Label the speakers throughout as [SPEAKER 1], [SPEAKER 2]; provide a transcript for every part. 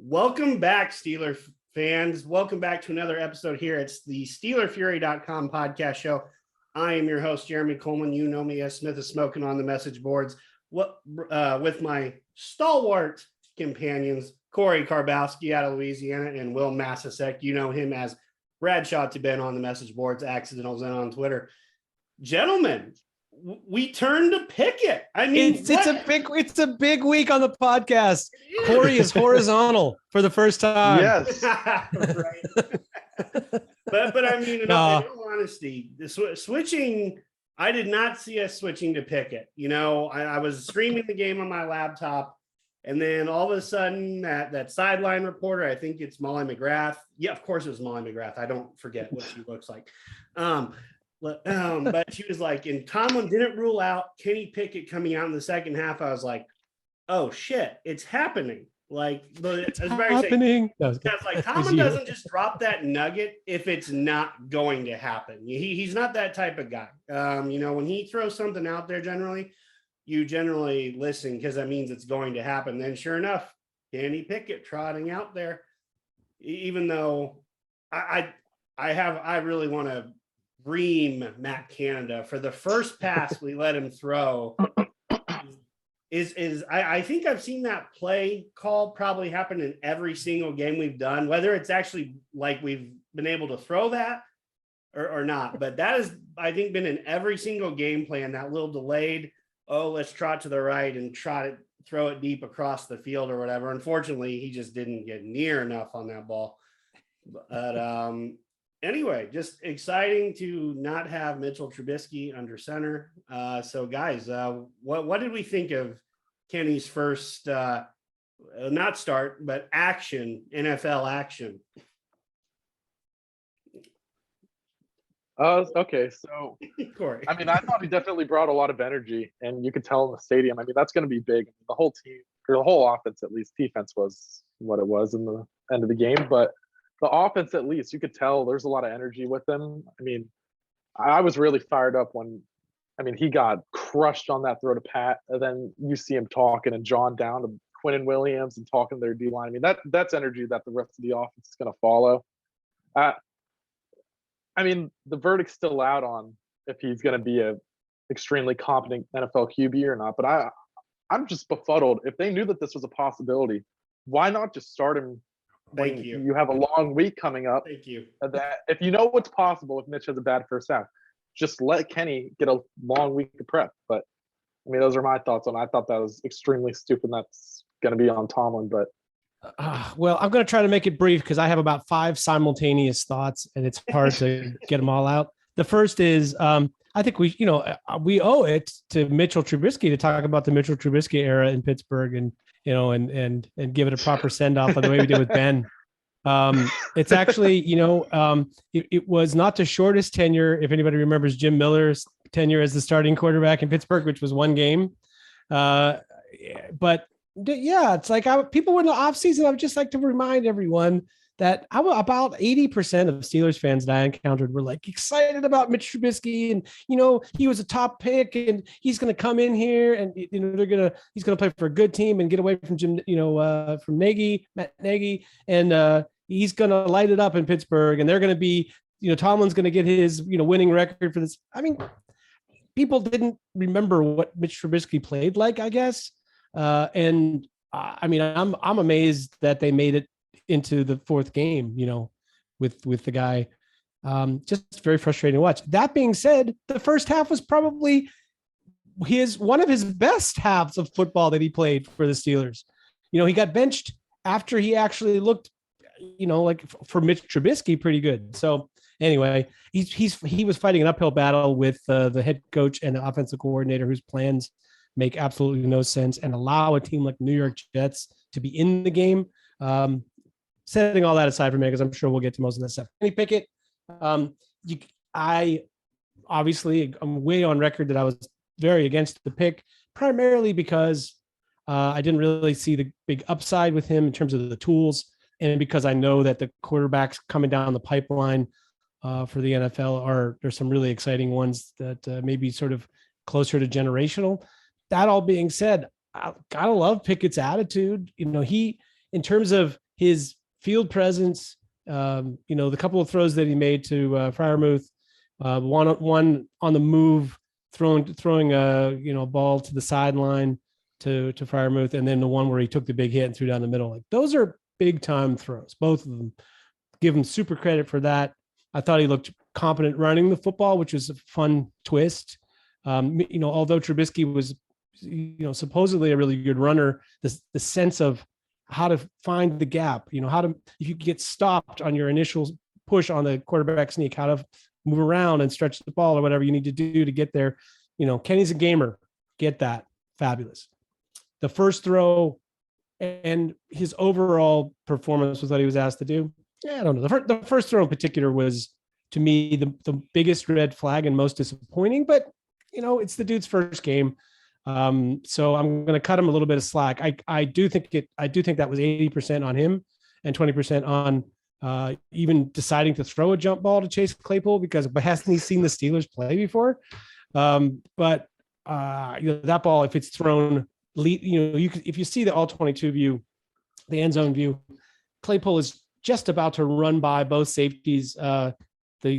[SPEAKER 1] Welcome back, Steeler fans. Welcome back to another episode here. It's the SteelerFury.com podcast show. I am your host, Jeremy Coleman. You know me as Smith is Smoking on the message boards. With my stalwart companions, Corey Karbowski out of Louisiana and Will Massasek. You know him as Bradshaw to Ben on the message boards, Accidentals and on Twitter. Gentlemen, we turned to Pickett. I mean,
[SPEAKER 2] it's a big week on the podcast. Corey is horizontal for the first time.
[SPEAKER 3] Yes.
[SPEAKER 1] Right. but I mean, in all honesty, the switching, I did not see us switching to Pickett. You know, I was streaming the game on my laptop, and then all of a sudden that sideline reporter, I think it's Molly McGrath. Yeah, of course it was Molly McGrath. I don't forget what she looks like. But she was like, and Tomlin didn't rule out Kenny Pickett coming out in the second half. I was like, oh shit, it's happening. Like,
[SPEAKER 2] it's happening.
[SPEAKER 1] Like Tomlin doesn't just drop that nugget if it's not going to happen. He's not that type of guy. You know, when he throws something out there, you generally listen because that means it's going to happen. Then sure enough, Kenny Pickett trotting out there, even though I really want to ream Matt Canada for the first pass we let him throw. I think I've seen that play call probably happen in every single game we've done, whether it's actually like we've been able to throw that or not. But that has, I think, been in every single game plan, that little delayed, let's trot to the right and throw it deep across the field or whatever. Unfortunately, he just didn't get near enough on that ball. But anyway, just exciting to not have Mitchell Trubisky under center. So guys, what did we think of Kenny's first, not start, but NFL action?
[SPEAKER 3] Okay. So,
[SPEAKER 1] Corey.
[SPEAKER 3] I mean, I thought he definitely brought a lot of energy, and you could tell in the stadium. I mean, that's going to be big. The whole team, or the whole offense, at least defense was what it was in the end of the game, but the offense, at least, you could tell there's a lot of energy with them. I mean, I was really fired up when, he got crushed on that throw to Pat, and then you see him talking and John down to Quinnen Williams and talking to their D-line. I mean, that's energy that the rest of the offense is going to follow. The verdict's still out on if he's going to be a extremely competent NFL QB or not, but I'm just befuddled. If they knew that this was a possibility, why not just start him?
[SPEAKER 1] Thank you.
[SPEAKER 3] You have a long week coming up.
[SPEAKER 1] Thank you.
[SPEAKER 3] That if you know what's possible if Mitch has a bad first half, just let Kenny get a long week of prep. But those are my thoughts on it. I thought that was extremely stupid. That's going to be on Tomlin. But
[SPEAKER 2] well, I'm going to try to make it brief because I have about 5 simultaneous thoughts, and it's hard to get them all out. The first is I think we owe it to Mitchell Trubisky to talk about the Mitchell Trubisky era in Pittsburgh and and give it a proper send off of the way we did with Ben. It's actually, it was not the shortest tenure. If anybody remembers Jim Miller's tenure as the starting quarterback in Pittsburgh, which was 1 game. But yeah, it's like people in the offseason, I would just like to remind everyone that about 80% of Steelers fans that I encountered were like excited about Mitch Trubisky, and he was a top pick, and he's going to come in here, and he's going to play for a good team and get away from from Matt Nagy, and he's going to light it up in Pittsburgh, and they're going to be, Tomlin's going to get his winning record for this. People didn't remember what Mitch Trubisky played like, I guess, and I'm amazed that they made it into the 4th game, with the guy. Just very frustrating to watch. That being said, the first half was probably one of his best halves of football that he played for the Steelers. He got benched after he actually looked, like for Mitch Trubisky, pretty good. So anyway, he was fighting an uphill battle with the head coach and the offensive coordinator whose plans make absolutely no sense and allow a team like New York Jets to be in the game. Setting all that aside for me, because I'm sure we'll get to most of that stuff. Kenny Pickett, I'm way on record that I was very against the pick, primarily because I didn't really see the big upside with him in terms of the tools, and because I know that the quarterbacks coming down the pipeline for the NFL there's some really exciting ones that may be sort of closer to generational. That all being said, I gotta love Pickett's attitude. In terms of his field presence, the couple of throws that he made to Freiermuth, one on the move, throwing a ball to the sideline to Freiermuth, and then the one where he took the big hit and threw down the middle. Like, those are big time throws, both of them. Give him super credit for that. I thought he looked competent running the football, which was a fun twist. Although Trubisky was, supposedly a really good runner, the sense of how to find the gap, if you get stopped on your initial push on the quarterback sneak, how to move around and stretch the ball or whatever you need to do to get there. Kenny's a gamer. Get that. Fabulous. The first throw and his overall performance was what he was asked to do. I don't know. The first throw in particular was, to me, the biggest red flag and most disappointing, but it's the dude's first game. So I'm going to cut him a little bit of slack. I do think that was 80% on him and 20% on even deciding to throw a jump ball to Chase Claypool, because hasn't he seen the Steelers play before? But that ball, if it's thrown, if you see the all 22 view, the end zone view, Claypool is just about to run by both safeties. The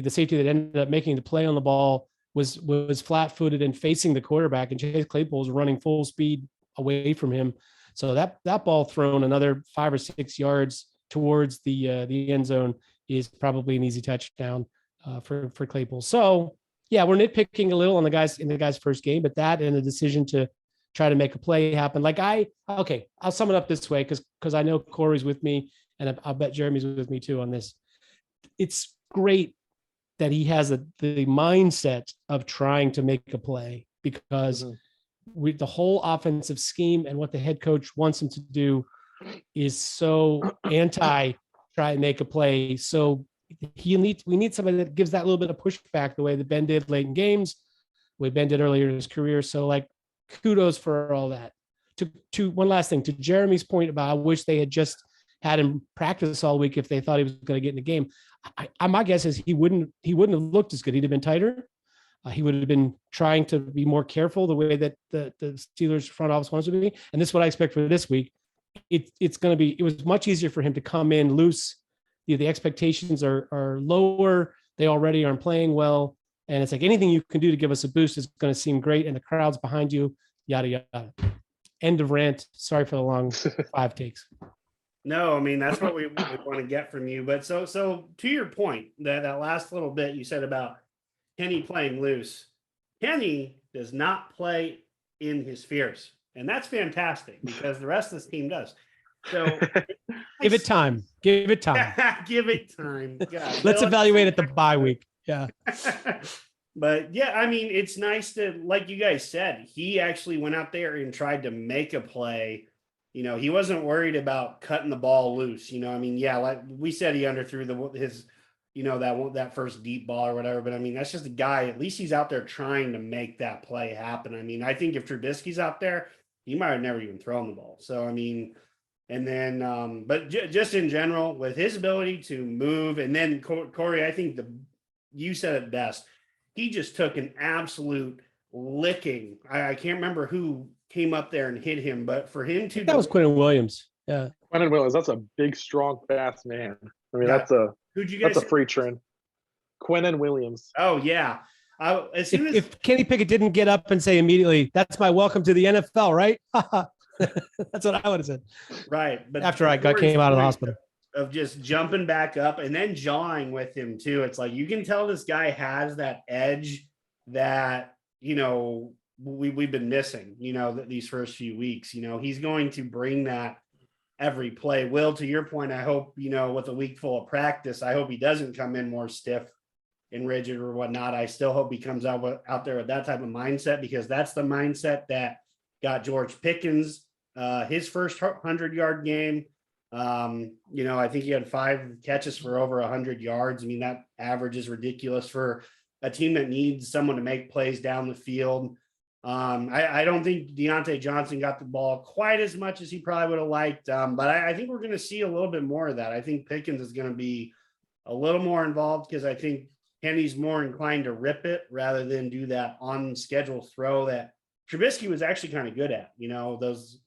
[SPEAKER 2] safety that ended up making the play on the ball was flat-footed and facing the quarterback, and Chase Claypool was running full speed away from him. So that ball thrown another 5 or 6 yards towards the end zone is probably an easy touchdown for Claypool. So yeah, we're nitpicking a little on the guy's first game, but that and the decision to try to make a play happen. I'll sum it up this way because I know Corey's with me, and I'll bet Jeremy's with me too on this. It's great that he has the mindset of trying to make a play, because the whole offensive scheme and what the head coach wants him to do is anti try and make a play. So we need somebody that gives that little bit of pushback, the way that Ben did late in games, the way Ben did earlier in his career. So kudos for all that. To one last thing, to Jeremy's point about, I wish they had just had him practice all week if they thought he was going to get in the game. My guess is he wouldn't have looked as good. He'd have been tighter. He would have been trying to be more careful, the way that the Steelers front office wants to be. And this is what I expect for this week. It was much easier for him to come in loose. The expectations are lower. They already aren't playing well. And it's like, anything you can do to give us a boost is going to seem great. And the crowd's behind you, yada, yada. End of rant. Sorry for the long 5 takes.
[SPEAKER 1] No, I mean, that's what we want to get from you. But so to your point, that last little bit you said about Kenny playing loose, Kenny does not play in his fears. And that's fantastic, because the rest of this team does. So
[SPEAKER 2] give it time. Give it time.
[SPEAKER 1] Give it time. God,
[SPEAKER 2] Let's evaluate at the bye week. Yeah.
[SPEAKER 1] But yeah, I mean, it's nice to, like you guys said, he actually went out there and tried to make a play. He wasn't worried about cutting the ball loose. I mean, yeah, like we said, he underthrew his that first deep ball or whatever. But I mean, that's just a guy. At least he's out there trying to make that play happen. I mean, I think if Trubisky's out there, he might have never even thrown the ball. So I mean, and then, but just in general, with his ability to move, and then Corey, I think you said it best. He just took an absolute licking. I can't remember who came up there and hit him, but for him to,
[SPEAKER 2] that was Quinnen Williams. Yeah.
[SPEAKER 3] Quinnen Williams, that's a big, strong, fast man. I mean,
[SPEAKER 1] Yeah.
[SPEAKER 3] that's a free train. Quinnen Williams.
[SPEAKER 1] Oh yeah.
[SPEAKER 2] If Kenny Pickett didn't get up and say immediately, "That's my welcome to the NFL," right? That's what I would have said.
[SPEAKER 1] Right. But
[SPEAKER 2] after I came out of the hospital,
[SPEAKER 1] of just jumping back up and then jawing with him too. It's like, you can tell this guy has that edge that, we've been missing, these first few weeks. He's going to bring that every play. Will, to your point, I hope, with a week full of practice, I hope he doesn't come in more stiff and rigid or whatnot. I still hope he comes out there with that type of mindset, because that's the mindset that got George Pickens his first 100-yard game. I think he had 5 catches for over 100 yards. I mean, that average is ridiculous for a team that needs someone to make plays down the field. I don't think Deontay Johnson got the ball quite as much as he probably would have liked. But I think we're going to see a little bit more of that. I think Pickens is going to be a little more involved, because I think Kenny's more inclined to rip it rather than do that on schedule throw that Trubisky was actually kind of good at, those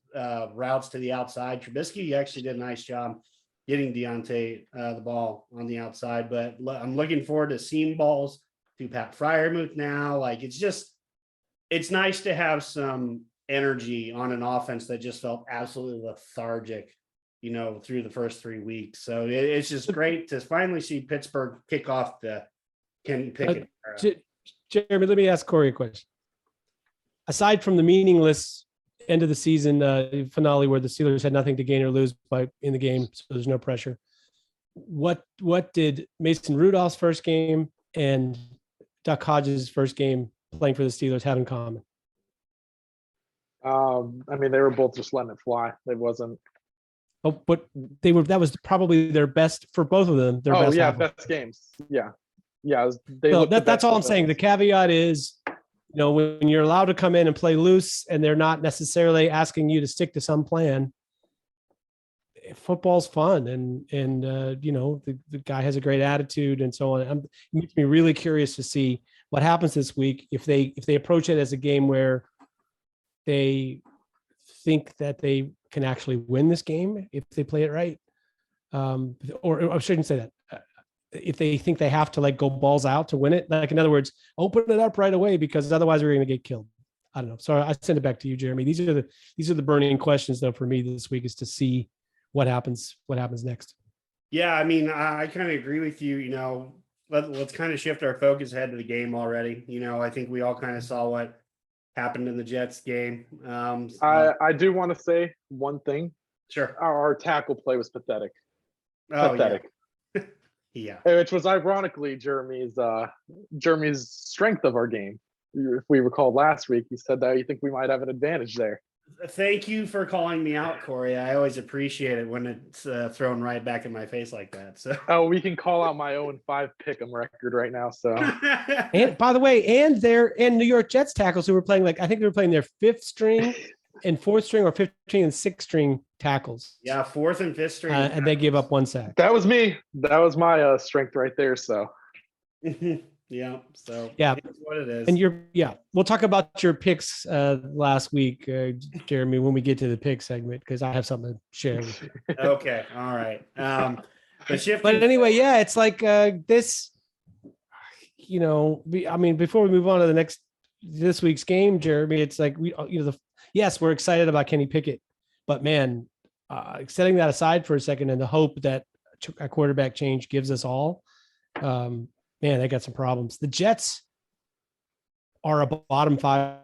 [SPEAKER 1] routes to the outside. Trubisky actually did a nice job getting Deontay the ball on the outside. But I'm looking forward to seam balls to Pat Fryermuth now. Like it's nice to have some energy on an offense that just felt absolutely lethargic, through the first 3 weeks. So it's just great to finally see Pittsburgh kick off the Kenny Pickett era.
[SPEAKER 2] Jeremy, let me ask Corey a question. Aside from the meaningless end of the season finale where the Steelers had nothing to gain or lose in the game, so there's no pressure, what did Mason Rudolph's first game and Duck Hodges' first game playing for the Steelers have in common?
[SPEAKER 3] I mean, they were both just letting it fly. It wasn't.
[SPEAKER 2] Oh, but that was probably their best for both of them. Their best.
[SPEAKER 3] Best games. Yeah.
[SPEAKER 2] That's all I'm saying. The caveat is, when you're allowed to come in and play loose and they're not necessarily asking you to stick to some plan, football's fun. And the guy has a great attitude and so on. It makes me really curious to see what happens this week if they approach it as a game where they think that they can actually win this game if they play it right. Or I shouldn't say that. If they think they have to go balls out to win it, like in other words, open it up right away because otherwise we're going to get killed. I don't know. Sorry, I send it back to you, Jeremy. These are the burning questions though for me this week is to see what happens next.
[SPEAKER 1] Yeah, I mean, I kind of agree with you. Let's kind of shift our focus ahead to the game already. I think we all kind of saw what happened in the Jets game.
[SPEAKER 3] I do want to say one thing.
[SPEAKER 1] Sure.
[SPEAKER 3] Our tackle play was pathetic.
[SPEAKER 1] Pathetic. Yeah.
[SPEAKER 3] Which was ironically Jeremy's strength of our game. If we recall last week, he said that you think we might have an advantage there.
[SPEAKER 1] Thank you for calling me out, Corey. I always appreciate it when it's thrown right back in my face like that. So
[SPEAKER 3] we can call out my own 5 pick'em record right now. So
[SPEAKER 2] and by the way, and New York Jets tackles who were playing I think they were playing their 5th string and 4th string or 5th string and 6th string tackles.
[SPEAKER 1] Yeah, 4th and 5th string.
[SPEAKER 2] And they gave up 1 sack.
[SPEAKER 3] That was me. That was my strength right there. So
[SPEAKER 1] yeah. So
[SPEAKER 2] yeah,
[SPEAKER 1] it's what it is.
[SPEAKER 2] And we'll talk about your picks last week, Jeremy, when we get to the pick segment, because I have something to share with you.
[SPEAKER 1] Okay. All right.
[SPEAKER 2] But anyway, yeah, it's like this, before we move on to this week's game, Jeremy, it's like yes, we're excited about Kenny Pickett, but man, setting that aside for a second and the hope that a quarterback change gives us all, man, they got some problems. The Jets are a bottom 5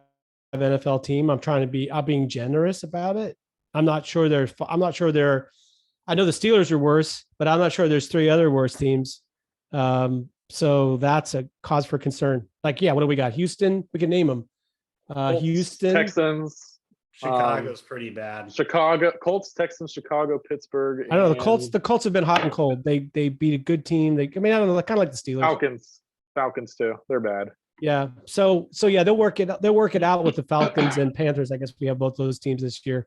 [SPEAKER 2] NFL team. I'm being generous about it. I'm not sure they're, I know the Steelers are worse, but I'm not sure there's 3 other worse teams. So that's a cause for concern. What do we got? Houston, we can name them. Houston,
[SPEAKER 3] Texans,
[SPEAKER 1] Chicago's pretty bad.
[SPEAKER 3] Chicago, Colts, Texans, Chicago, Pittsburgh.
[SPEAKER 2] I don't know. The Colts have been hot and cold. They beat a good team. I don't know, kind of like the Steelers.
[SPEAKER 3] Falcons too. They're bad.
[SPEAKER 2] Yeah. So yeah, they'll work it out with the Falcons and Panthers. I guess we have both those teams this year.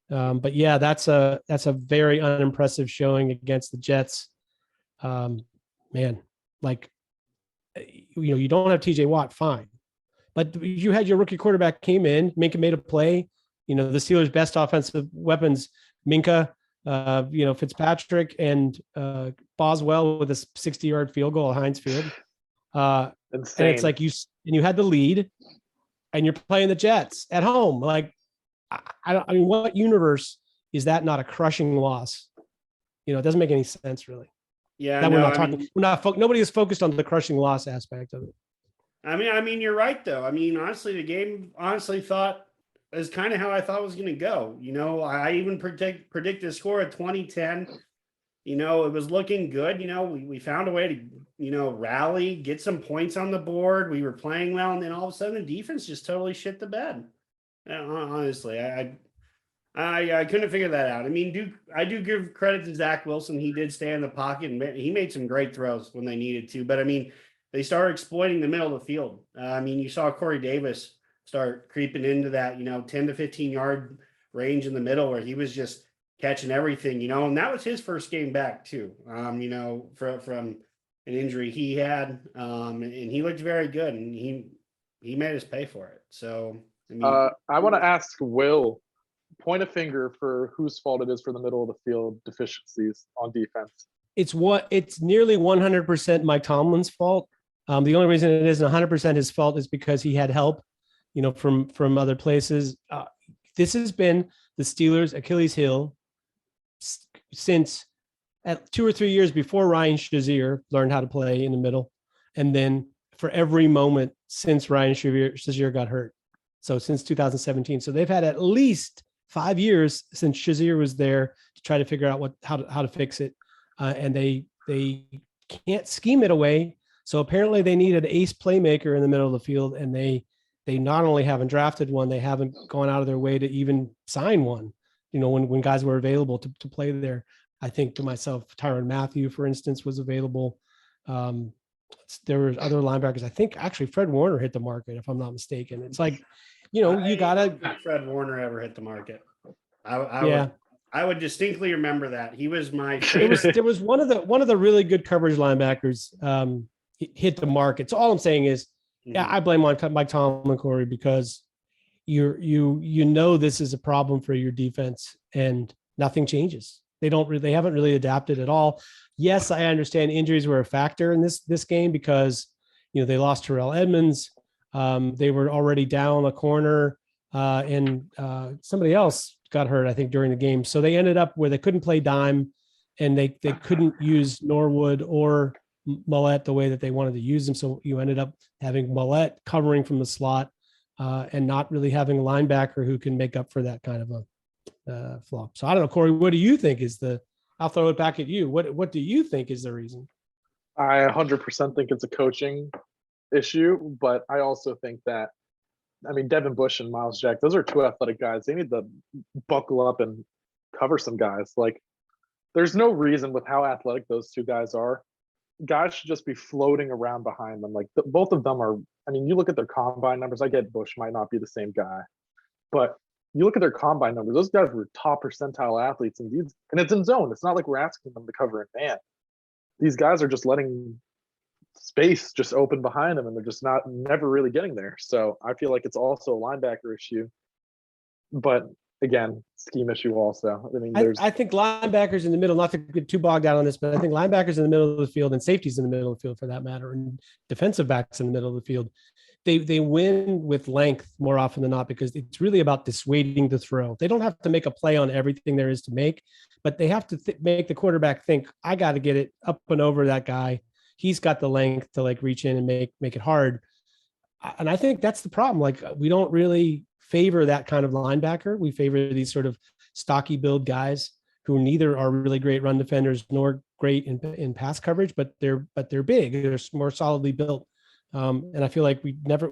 [SPEAKER 2] But yeah, that's a very unimpressive showing against the Jets. Man, you don't have TJ Watt, fine. But you had your rookie quarterback came in, Minka made a play. The Steelers' best offensive weapons, Minka, Fitzpatrick, and Boswell with a 60-yard field goal at Heinz Field. And it's like you had the lead, and you're playing the Jets at home. What universe is that not a crushing loss? It doesn't make any sense, really.
[SPEAKER 1] Yeah,
[SPEAKER 2] that nobody is focused on the crushing loss aspect of it.
[SPEAKER 1] I mean, you're right though. Honestly, the game thought is kind of how I thought it was going to go. I even predict the score at 2010. It was looking good. We found a way to, rally, get some points on the board. We were playing well, and then all of a sudden the defense just totally shit the bed. Honestly, I couldn't figure that out. I do give credit to Zach Wilson. He did stay in the pocket, and he made some great throws when they needed to. But they started exploiting the middle of the field. You saw Corey Davis start creeping into that, 10 to 15 yard range in the middle where he was just catching everything, and that was his first game back too, from an injury he had. And he looked very good, and he made us pay for it. So,
[SPEAKER 3] I want to ask Will, point a finger for whose fault it is for the middle of the field deficiencies on defense.
[SPEAKER 2] It's nearly 100% Mike Tomlin's fault. The only reason it isn't 100% his fault is because he had help, from other places. This has been the Steelers' Achilles heel since at 2 or 3 years before Ryan Shazier learned how to play in the middle, and then for every moment since Ryan Shazier got hurt. So since 2017. So they've had at least 5 years since Shazier was there to try to figure out how to fix it. And they can't scheme it away. So apparently they need an ace playmaker in the middle of the field. And they not only haven't drafted one, they haven't gone out of their way to even sign one, when guys were available to play there. I think to myself, Tyrann Mathieu, for instance, was available. There were other linebackers. I think actually Fred Warner hit the market, if I'm not mistaken. It's like, you gotta.
[SPEAKER 1] Fred Warner ever hit the market? I would distinctly remember that he was my.
[SPEAKER 2] There was one of the really good coverage linebackers hit the market. So all I'm saying is, I blame Mike Tomlin, Corey, because this is a problem for your defense and nothing changes. They haven't really adapted at all. Yes, I understand injuries were a factor in this game because, they lost Terrell Edmonds. They were already down a corner and somebody else got hurt, I think, during the game. So they ended up where they couldn't play dime and they couldn't use Norwood or Millette the way that they wanted to use them. So you ended up having Millette covering from the slot and not really having a linebacker who can make up for that kind of a flop. So I don't know, Corey, what do you think I'll throw it back at you. What do you think is the reason?
[SPEAKER 3] I 100% think it's a coaching issue, but I also think that, Devin Bush and Miles Jack, those are two athletic guys. They need to buckle up and cover some guys. Like, there's no reason with how athletic those two guys are. Guys should just be floating around behind them. Like, both of them are, you look at their combine numbers. I get Bush might not be the same guy, but you look at their combine numbers, those guys were top percentile athletes, and it's in zone. It's not like we're asking them to cover in man. These guys are just letting space just open behind them, and they're just never really getting there. So I feel like it's also a linebacker issue, but again, scheme issue also.
[SPEAKER 2] I think linebackers in the middle, not to get too bogged down on this, but I think linebackers in the middle of the field and safeties in the middle of the field for that matter, and defensive backs in the middle of the field, they win with length more often than not because it's really about dissuading the throw. They don't have to make a play on everything there is to make, but they have to make the quarterback think, I got to get it up and over that guy. He's got the length to reach in and make it hard. And I think that's the problem. Like, we don't really favor that kind of linebacker. We favor these sort of stocky build guys who neither are really great run defenders nor great in pass coverage, but they're big. They're more solidly built. And I feel like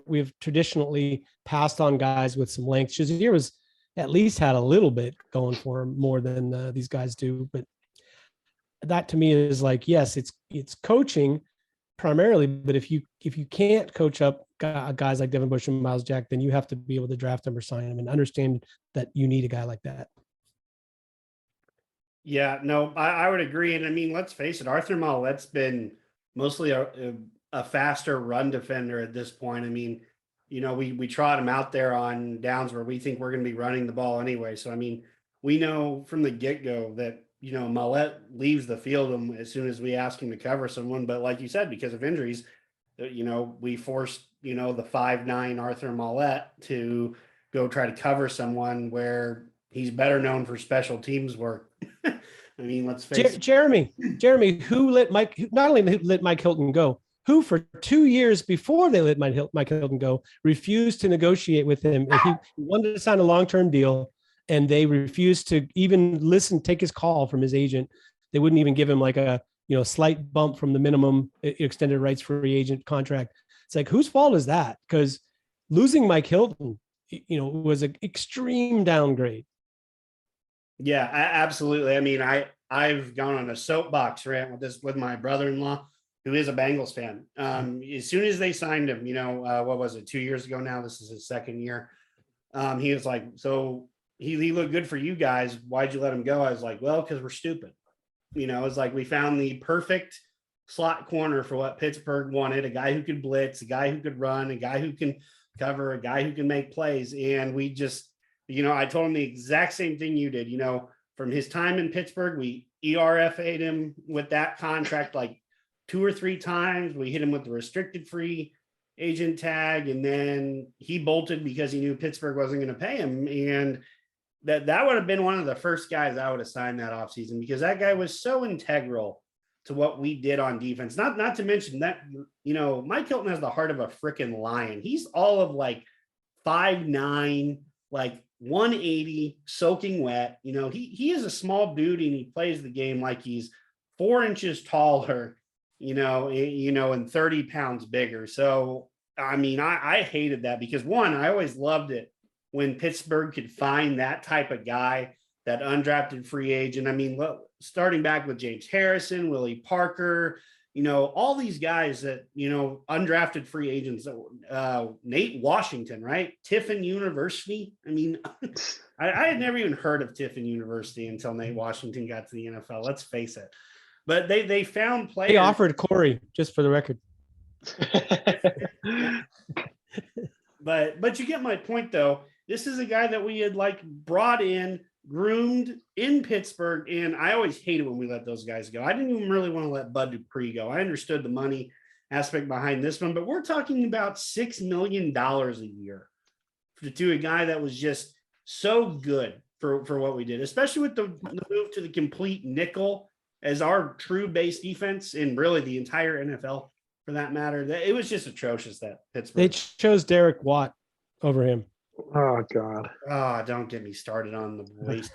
[SPEAKER 2] we've traditionally passed on guys with some length. Shazier was at least had a little bit going for him more than these guys do. But that to me is like, yes, it's coaching primarily, but if you can't coach up guys like Devin Bush and Miles Jack, then you have to be able to draft them or sign them and understand that you need a guy like that.
[SPEAKER 1] Yeah, no, I would agree. And let's face it, Arthur Maulet's been mostly a faster run defender at this point. We trot him out there on downs where we think we're going to be running the ball anyway. So, we know from the get-go that, Maulet leaves the field as soon as we ask him to cover someone. But like you said, because of injuries, we forced, the 5'9" Arthur Maulet to go try to cover someone where he's better known for special teams work. Let's face it.
[SPEAKER 2] Jeremy, who not only let Mike Hilton go, who for 2 years before they let Mike Hilton go, refused to negotiate with him. If he wanted to sign a long-term deal and they refused to even take his call from his agent. They wouldn't even give him like a, slight bump from the minimum extended rights free agent contract. It's like, whose fault is that? Because losing Mike Hilton, was an extreme downgrade.
[SPEAKER 1] Yeah, absolutely. I've gone on a soapbox rant with my brother-in-law, who is a Bengals fan. As soon as they signed him, what was it, 2 years ago now? This is his second year. He was like, so he looked good for you guys. Why'd you let him go? I was like, well, because we're stupid. It's like we found the perfect slot corner for what Pittsburgh wanted, a guy who could blitz, a guy who could run, a guy who can cover, a guy who can make plays. And we just I told him the exact same thing you did. From his time in Pittsburgh, we ERFA'd him with that contract like 2 or 3 times. We hit him with the restricted free agent tag, and then he bolted because he knew Pittsburgh wasn't going to pay him. And that would have been one of the first guys I would have signed that offseason, because that guy was so integral to what we did on defense. Not to mention that, Mike Hilton has the heart of a freaking lion. He's all of like 5'9", like 180, soaking wet. He is a small dude, and he plays the game like he's 4 inches taller, and 30 pounds bigger. So, I hated that, because one, I always loved it when Pittsburgh could find that type of guy, that undrafted free agent. Starting back with James Harrison, Willie Parker, all these guys that, undrafted free agents, Nate Washington, right? Tiffin University. I had never even heard of Tiffin University until Nate Washington got to the NFL. Let's face it. But they found players.
[SPEAKER 2] They offered Corey, just for the record.
[SPEAKER 1] But you get my point, though. This is a guy that we had brought in, groomed in Pittsburgh, and I always hated when we let those guys go. I didn't even really want to let Bud Dupree go. I understood the money aspect behind this one, but we're talking about $6 million a year to a guy that was just so good for what we did, especially with the move to the complete nickel as our true base defense, and really the entire NFL for that matter. It was just atrocious that Pittsburgh.
[SPEAKER 2] They chose Derek Watt over him.
[SPEAKER 3] Oh God!
[SPEAKER 1] Oh, don't get me started on the waste.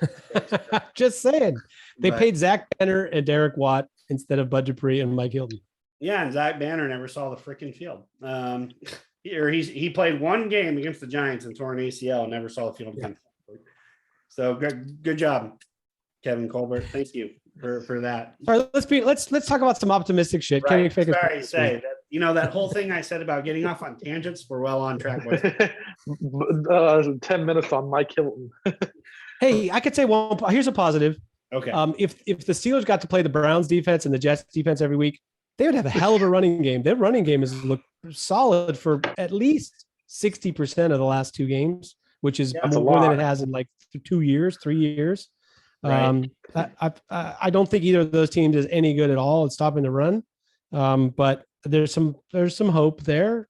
[SPEAKER 2] Just saying, they paid Zach Banner and Derek Watt instead of Bud Dupree and Mike Hilton.
[SPEAKER 1] Yeah, and Zach Banner never saw the freaking field. He played one game against the Giants and tore an ACL, and never saw the field. Yeah. So good job, Kevin Colbert. Thank you for that.
[SPEAKER 2] All right, let's talk about some optimistic shit.
[SPEAKER 1] Right. Sorry, say that. That whole thing I said about getting off on tangents, we're well on track with.
[SPEAKER 3] 10 minutes on Mike Hilton.
[SPEAKER 2] Hey, I could say here's a positive.
[SPEAKER 1] Okay.
[SPEAKER 2] If the Steelers got to play the Browns defense and the Jets defense every week, they would have a hell of a running game. Their running game has looked solid for at least 60% of the last 2 games, which is more than it has in like 3 years. Right. I don't think either of those teams is any good at all at stopping the run. But there's some hope there.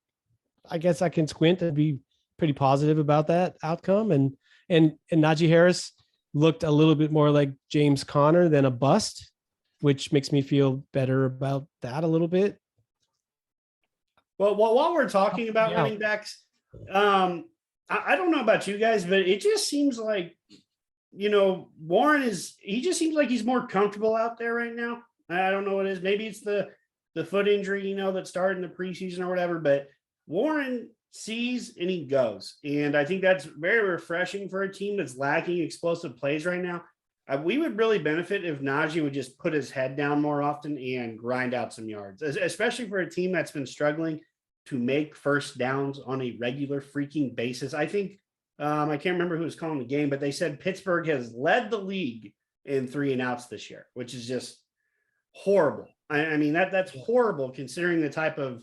[SPEAKER 2] I guess I can squint and be pretty positive about that outcome. And Najee Harris looked a little bit more like James Conner than a bust, which makes me feel better about that a little bit.
[SPEAKER 1] Well, while we're talking about running backs, I don't know about you guys, but it just seems like, Warren he just seems like he's more comfortable out there right now. I don't know what it is. Maybe it's the foot injury, that started in the preseason or whatever, but Warren sees and he goes. And I think that's very refreshing for a team that's lacking explosive plays right now. We would really benefit if Najee would just put his head down more often and grind out some yards, especially for a team that's been struggling to make first downs on a regular freaking basis. I think, I can't remember who was calling the game, but they said Pittsburgh has led the league in 3 and outs this year, which is just horrible. That's horrible considering the type of,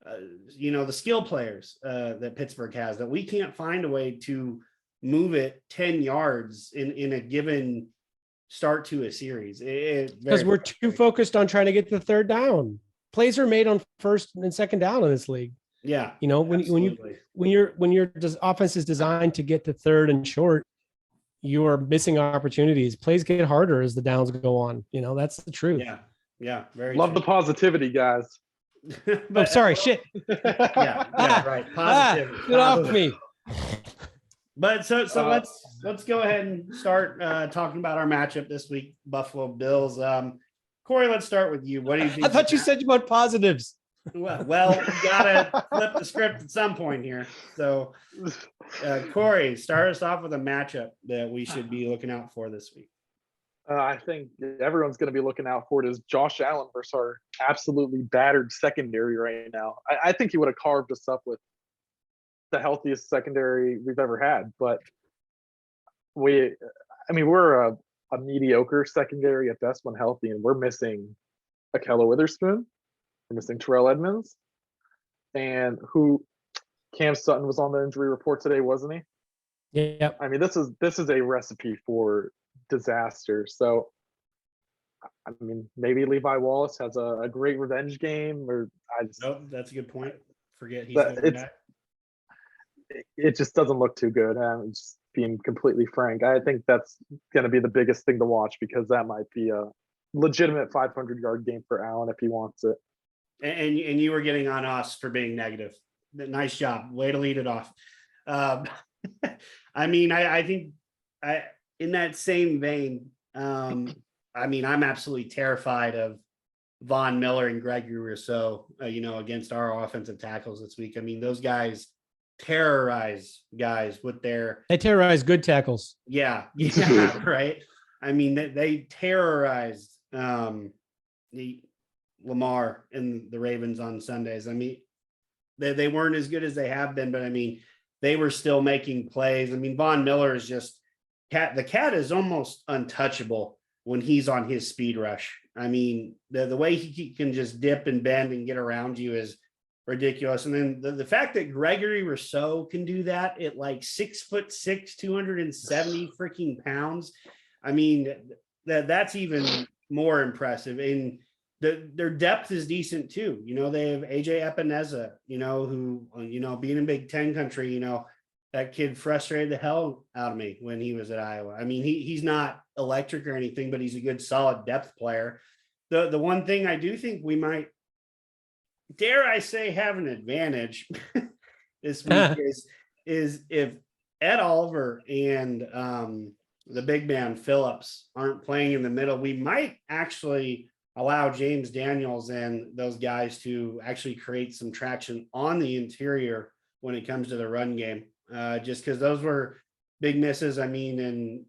[SPEAKER 1] the skill players that Pittsburgh has, that we can't find a way to move it 10 yards in a given start to a series.
[SPEAKER 2] Because we're too focused on trying to get the third down. Plays are made on first and second down in this league.
[SPEAKER 1] Yeah.
[SPEAKER 2] When your offense is designed to get to third and short, you are missing opportunities. Plays get harder as the downs go on. That's the truth.
[SPEAKER 1] Yeah. Yeah. Very
[SPEAKER 3] Love the positivity, guys.
[SPEAKER 2] But, sorry, shit.
[SPEAKER 1] Yeah, right. Positivity.
[SPEAKER 2] Get off me.
[SPEAKER 1] But so let's go ahead and start talking about our matchup this week, Buffalo Bills. Corey, let's start with you. What do you think?
[SPEAKER 2] I thought you said you want positives.
[SPEAKER 1] Well, you gotta flip the script at some point here. So, Corey, start us off with a matchup that we should be looking out for this week.
[SPEAKER 3] I think everyone's going to be looking out for it is Josh Allen versus our absolutely battered secondary right now. I think he would have carved us up with the healthiest secondary we've ever had, but we're a mediocre secondary at best when healthy, and we're missing Ahkello Witherspoon, we're missing Terrell Edmonds, and Cam Sutton was on the injury report today, wasn't he?
[SPEAKER 2] Yeah.
[SPEAKER 3] I mean, this is a recipe for disaster. So, I mean, maybe Levi Wallace has a great revenge game, or I just
[SPEAKER 1] Nope, that's a good point. Forget he's
[SPEAKER 3] but
[SPEAKER 1] going back.
[SPEAKER 3] it just doesn't look too good. I'm just being completely frank. I think that's going to be the biggest thing to watch because that might be a legitimate 500-yard game for Allen if he wants it.
[SPEAKER 1] And you were getting on us for being negative. Nice job. Way to lead it off. I mean, I think in that same vein, I mean, I'm absolutely terrified of Von Miller and Gregory Rousseau, against our offensive tackles this week. I mean, those guys terrorize guys with their.
[SPEAKER 2] They terrorize good tackles.
[SPEAKER 1] Yeah, right. I mean, they terrorized the Lamar and the Ravens on Sundays. I mean, they weren't as good as they have been, but I mean, they were still making plays. I mean, Von Miller is just the cat is almost untouchable when he's on his speed rush. I mean, the way he can just dip and bend and get around you is ridiculous. And then the fact that Gregory Rousseau can do that at like 6'6", 270 freaking pounds. I mean, that's even more impressive. And their depth is decent too. They have AJ Epineza, who, being in Big Ten country, that kid frustrated the hell out of me when he was at Iowa. I mean, he's not electric or anything, but he's a good, solid depth player. The one thing I do think we might, dare I say, have an advantage this week is if Ed Oliver and the big man Phillips aren't playing in the middle, we might actually allow James Daniels and those guys to actually create some traction on the interior when it comes to the run game. Just because those were big misses. I mean, and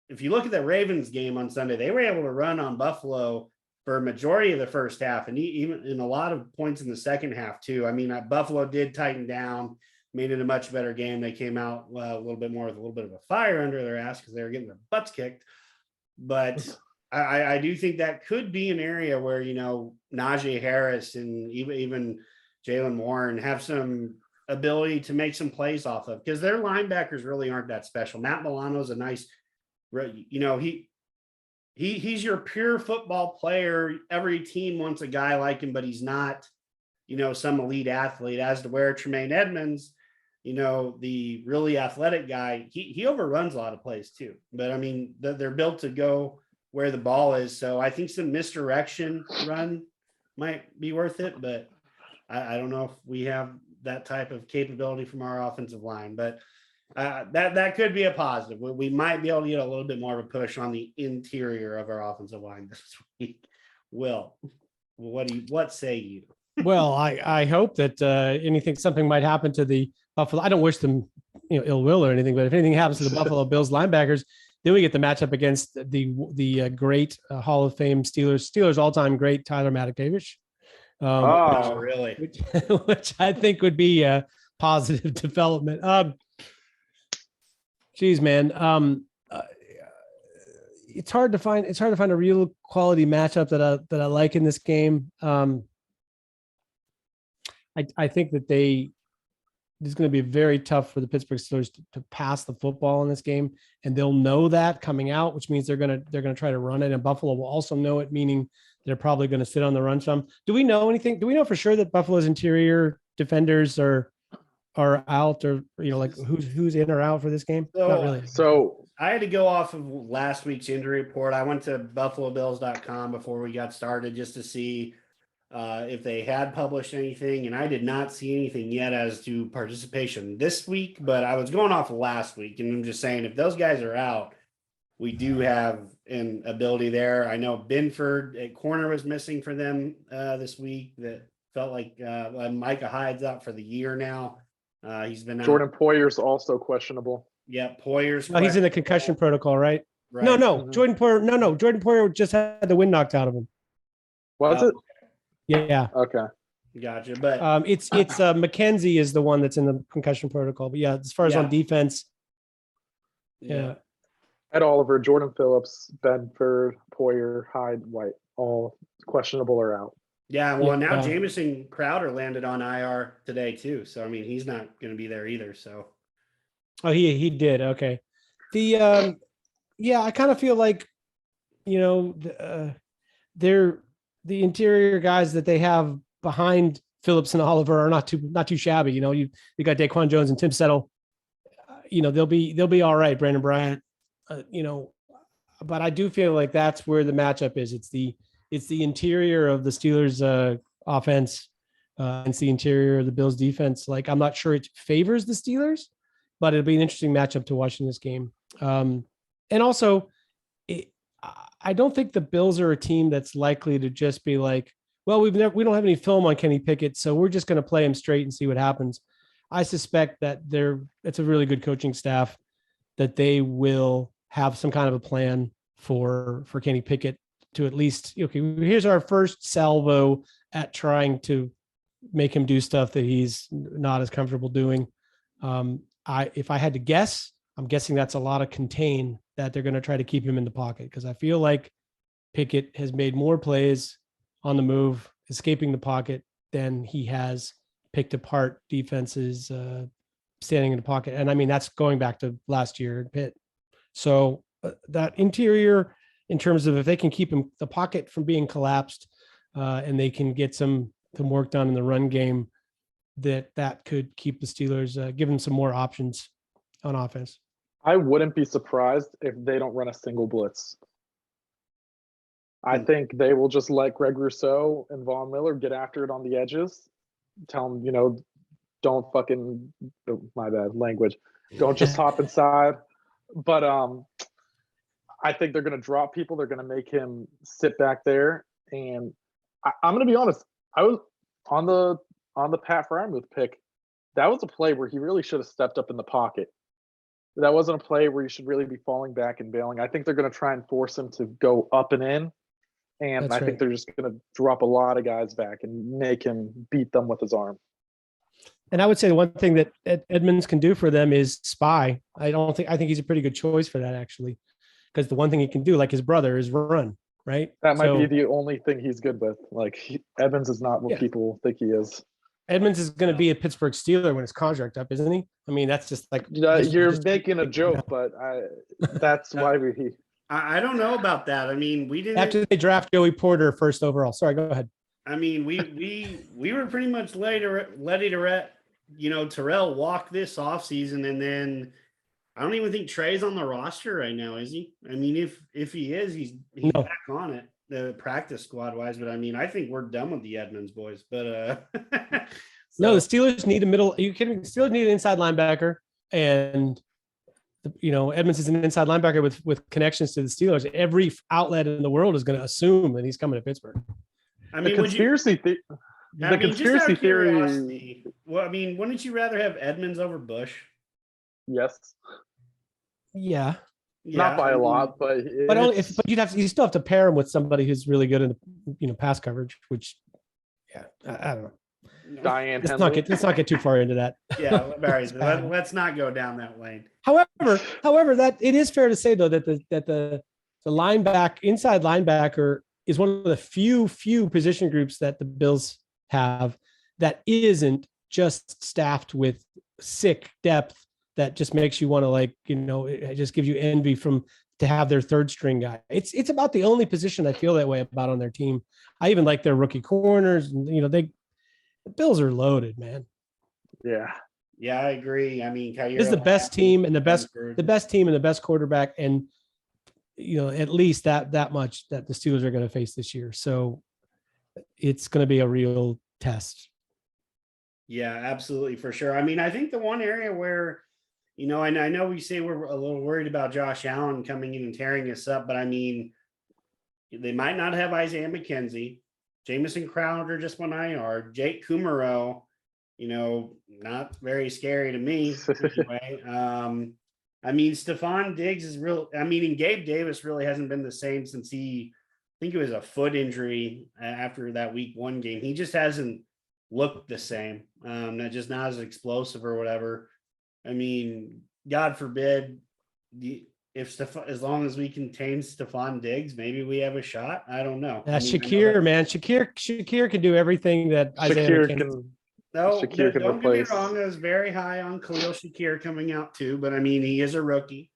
[SPEAKER 1] if you look at the Ravens game on Sunday, they were able to run on Buffalo for a majority of the first half, and even in a lot of points in the second half too. I mean, Buffalo did tighten down, made it a much better game. They came out a little bit more with a little bit of a fire under their ass because they were getting their butts kicked. But I do think that could be an area where, Najee Harris and even Jalen Warren have some ability to make some plays off of, because their linebackers really aren't that special. Matt Milano's a nice, he's your pure football player. Every team wants a guy like him, but he's not, some elite athlete. As to where Tremaine Edmonds, the really athletic guy, he overruns a lot of plays too. But I mean, they're built to go where the ball is. So I think some misdirection run might be worth it, but I don't know if we have that type of capability from our offensive line, but that could be a positive. We might be able to get a little bit more of a push on the interior of our offensive line this week. Will, what say you?
[SPEAKER 2] Well, I hope that something might happen to the Buffalo. I don't wish them ill will or anything, but if anything happens to the Buffalo Bills linebackers, then we get the matchup against the great Hall of Fame Steelers all-time great Tyler Matakevich.
[SPEAKER 1] Really?
[SPEAKER 2] Which I think would be a positive development. Geez, man. It's hard to find a real quality matchup that I like in this game. I think that it's going to be very tough for the Pittsburgh Steelers to pass the football in this game, and they'll know that coming out, which means they're going to try to run it, and Buffalo will also know it, meaning they're probably going to sit on the run some. Do we know anything? Do we know for sure that Buffalo's interior defenders are out, or like who's in or out for this game? Not really.
[SPEAKER 3] So
[SPEAKER 1] I had to go off of last week's injury report. I went to buffalobills.com before we got started just to see if they had published anything, and I did not see anything yet as to participation this week, but I was going off of last week, and I'm just saying if those guys are out, we do have an ability there. I know Binford at corner was missing for them this week. That felt like Micah Hyde's out for the year now. He's been out.
[SPEAKER 3] Jordan Poyer's also questionable.
[SPEAKER 1] Yeah, Poyer's.
[SPEAKER 2] Oh, he's in the concussion protocol, right?
[SPEAKER 1] Right.
[SPEAKER 2] No.
[SPEAKER 3] Mm-hmm.
[SPEAKER 2] Jordan Poyer just had the wind knocked out of him.
[SPEAKER 3] Was it?
[SPEAKER 2] Yeah.
[SPEAKER 3] Okay.
[SPEAKER 1] Gotcha. But
[SPEAKER 2] it's McKenzie is the one that's in the concussion protocol. But yeah, as far as on defense, yeah.
[SPEAKER 3] Ed Oliver, Jordan Phillips, Bedford, Poyer, Hyde, White, all questionable or out.
[SPEAKER 1] Yeah, well, now Jamison Crowder landed on IR today too. So I mean, he's not going to be there either. So
[SPEAKER 2] Oh, he did. Okay. The yeah, I kind of feel like, they're the interior guys that they have behind Phillips and Oliver are not too shabby. You got Daquan Jones and Tim Settle. They'll be all right. Brandon Bryant, but I do feel like that's where the matchup is. It's the interior of the Steelers offense. It's the interior of the Bills defense. Like, I'm not sure it favors the Steelers, but it'll be an interesting matchup to watch in this game. And also, I don't think the Bills are a team that's likely to just be like, well, we don't have any film on Kenny Pickett, so we're just going to play him straight and see what happens. I suspect that it's a really good coaching staff, that they will have some kind of a plan for Kenny Pickett to at least, okay, here's our first salvo at trying to make him do stuff that he's not as comfortable doing. If I had to guess, I'm guessing that's a lot of contain, that they're going to try to keep him in the pocket, because I feel like Pickett has made more plays on the move, escaping the pocket, than he has picked apart defenses standing in the pocket. And I mean, that's going back to last year at Pitt. So that interior, in terms of if they can keep the pocket from being collapsed, and they can get some work done in the run game, that could keep the Steelers, give them some more options on offense.
[SPEAKER 3] I wouldn't be surprised if they don't run a single blitz. I think they will just let Greg Rousseau and Von Miller get after it on the edges. Tell them, don't fucking, my bad language, don't just hop inside. But I think they're going to drop people. They're going to make him sit back there. And I'm going to be honest, I was on the Pat Frymuth pick. That was a play where he really should have stepped up in the pocket. That wasn't a play where you should really be falling back and bailing. I think they're going to try and force him to go up and in. And
[SPEAKER 2] That's
[SPEAKER 3] I think they're just going to drop a lot of guys back and make him beat them with his arm.
[SPEAKER 2] And I would say the one thing that Edmonds can do for them is spy. I think he's a pretty good choice for that, actually, because the one thing he can do, like his brother, is run, right?
[SPEAKER 3] That might be the only thing he's good with. Like, Edmonds is not what people think he is.
[SPEAKER 2] Edmonds is going to be a Pittsburgh Steeler when his contract up, isn't he? I mean, that's just like
[SPEAKER 3] you're making a joke, but that's why we.
[SPEAKER 1] I don't know about that. I mean, we didn't,
[SPEAKER 2] after they draft Joey Porter first overall. Sorry, go ahead.
[SPEAKER 1] I mean, we were pretty much ready to let Terrell walk this offseason, and then I don't even think Trey's on the roster right now, is he? I mean, if he is, he's
[SPEAKER 2] No.
[SPEAKER 1] back on it, the practice squad wise. But I mean, I think we're done with the Edmonds boys. But
[SPEAKER 2] No, the Steelers need a middle. Are you kidding me? The Steelers need an inside linebacker, and Edmonds is an inside linebacker with connections to the Steelers. Every outlet in the world is going to assume that he's coming to Pittsburgh.
[SPEAKER 1] I mean,
[SPEAKER 3] the conspiracy theory.
[SPEAKER 1] Well, I mean, wouldn't you rather have Edmonds over Bush?
[SPEAKER 3] Yes.
[SPEAKER 2] Yeah.
[SPEAKER 3] Not by a lot, but
[SPEAKER 2] you still have to pair him with somebody who's really good in pass coverage, which I don't know.
[SPEAKER 3] Diane
[SPEAKER 2] Let's not get too far into that.
[SPEAKER 1] Yeah, let's not go down that lane.
[SPEAKER 2] However, that it is fair to say though that the inside linebacker is one of the few position groups that the Bills have that isn't just staffed with sick depth that just makes you want to it just gives you envy to have their third string guy. It's about the only position I feel that way about on their team. I even like their rookie corners, and the Bills are loaded, man.
[SPEAKER 3] Yeah,
[SPEAKER 1] I agree. I mean,
[SPEAKER 2] this is the best team and the best quarterback, and at least that much that the Steelers are going to face this year. So it's going to be a real test.
[SPEAKER 1] Yeah, absolutely, for sure. I mean, I think the one area where, and I know we say we're a little worried about Josh Allen coming in and tearing us up, but I mean, they might not have Isaiah McKenzie. Jamison Crowder just went IR. Jake Kumaro, not very scary to me anyway. I mean, Stephon Diggs is real. I mean, and Gabe Davis really hasn't been the same since I think it was a foot injury after that week 1 game. He just hasn't looked the same. Just not as explosive or whatever. I mean, God forbid, as long as we contain Stephon Diggs, maybe we have a shot. I don't know.
[SPEAKER 2] Shakir can do everything that Isaiah
[SPEAKER 3] Shakir can.
[SPEAKER 1] No,
[SPEAKER 3] Shakir can
[SPEAKER 1] don't get me
[SPEAKER 3] replace.
[SPEAKER 1] wrong. I was very high on Khalil Shakir coming out too, but I mean, he is a rookie.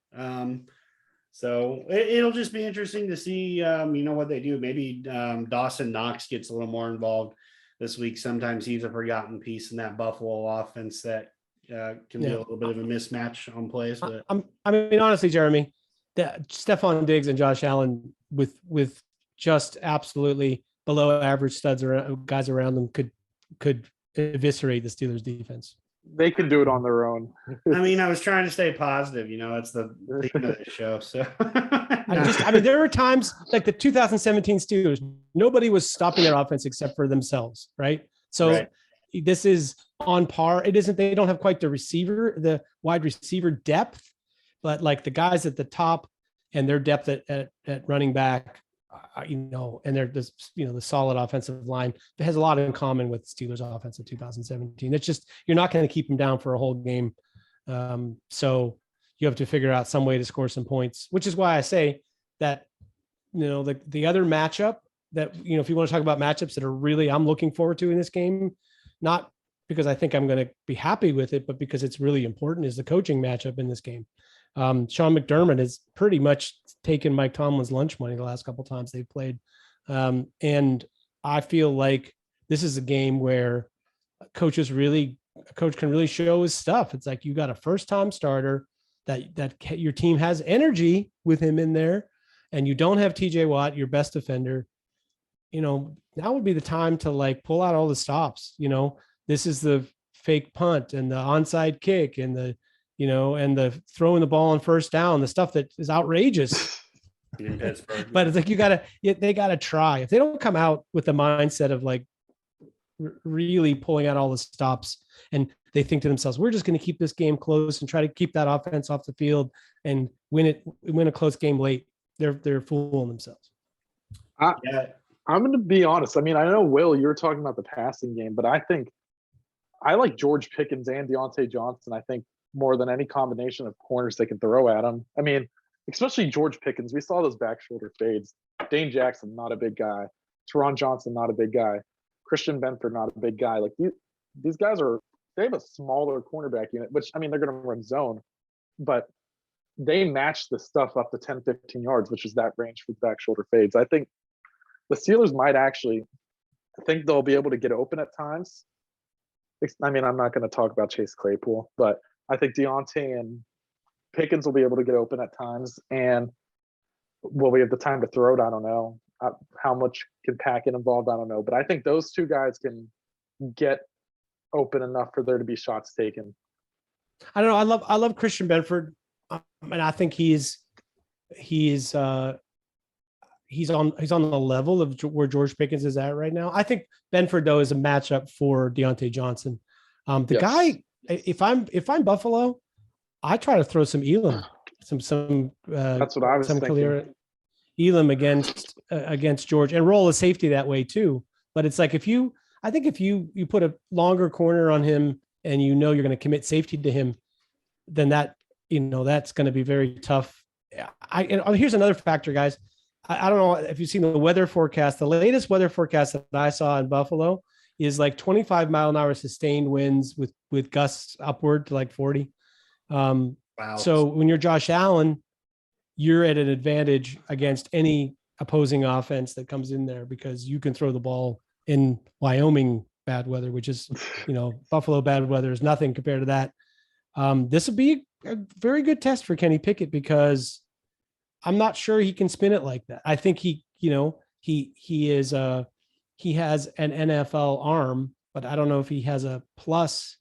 [SPEAKER 1] So it'll just be interesting to see, what they do. Maybe Dawson Knox gets a little more involved this week. Sometimes he's a forgotten piece in that Buffalo offense that can be a little bit of a mismatch on plays. But
[SPEAKER 2] I mean, honestly, Jeremy, that Stephon Diggs and Josh Allen with just absolutely below average studs or guys around them could eviscerate the Steelers defense.
[SPEAKER 3] They can do it on their own.
[SPEAKER 1] I mean, I was trying to stay positive. It's the theme of the show. So
[SPEAKER 2] I mean, there were times like the 2017 Steelers, nobody was stopping their offense except for themselves, right? So
[SPEAKER 1] Right.
[SPEAKER 2] This is on par. It isn't. They don't have quite the wide receiver depth, but like the guys at the top and their depth at running back, and they're this, the solid offensive line. It has a lot in common with Steelers offense in 2017. It's just, you're not going to keep them down for a whole game. So you have to figure out some way to score some points, which is why I say that, the other matchup that, if you want to talk about matchups that are really, I'm looking forward to in this game, not because I think I'm going to be happy with it, but because it's really important, is the coaching matchup in this game. Sean McDermott has pretty much taken Mike Tomlin's lunch money the last couple of times they've played. And I feel like this is a game where a coach can really show his stuff. It's like, you got a first-time starter that your team has energy with him in there, and you don't have TJ Watt, your best defender. Now would be the time to like pull out all the stops. This is the fake punt and the onside kick and the throwing the ball on first down, the stuff that is outrageous
[SPEAKER 1] in Pittsburgh.
[SPEAKER 2] But it's like, they gotta try. If they don't come out with the mindset of like really pulling out all the stops, and they think to themselves, we're just going to keep this game close and try to keep that offense off the field and win a close game late, they're fooling themselves.
[SPEAKER 3] I'm going to be honest. I mean, I know, Will, you were talking about the passing game, but I think I like George Pickens and Deontay Johnson. I think more than any combination of corners they can throw at him. I mean, especially George Pickens. We saw those back shoulder fades. Dane Jackson, not a big guy. Teron Johnson, not a big guy. Christian Benford, not a big guy. Like these guys they have a smaller cornerback unit, which, I mean, they're going to run zone, but they match the stuff up to 10, 15 yards, which is that range for back shoulder fades. I think the Steelers might actually, I think they'll be able to get open at times. I mean, I'm not going to talk about Chase Claypool, but I think Deontay and Pickens will be able to get open at times. And will we have the time to throw it? I don't know. How much can Packett involved? I don't know. But I think those two guys can get open enough for there to be shots taken.
[SPEAKER 2] I don't know. I love Christian Benford, and I think he's on the level of where George Pickens is at right now. I think Benford, though, is a matchup for Deontay Johnson. The guy, if I'm Buffalo, I try to throw some Elam, some
[SPEAKER 3] that's what I was thinking.
[SPEAKER 2] Elam against George, and roll a safety that way too. But it's like, if you put a longer corner on him and you're going to commit safety to him, then that's going to be very tough. Here's another factor, guys. I don't know if you've seen the weather forecast. The latest weather forecast that I saw in Buffalo is like 25-mile-an-hour sustained winds with gusts upward to like 40.
[SPEAKER 1] Wow.
[SPEAKER 2] So when you're Josh Allen, you're at an advantage against any opposing offense that comes in there, because you can throw the ball in Wyoming bad weather, which is, Buffalo bad weather is nothing compared to that. This will be a very good test for Kenny Pickett, because I'm not sure he can spin it like that. I think he has an NFL arm, but I don't know if he has a plus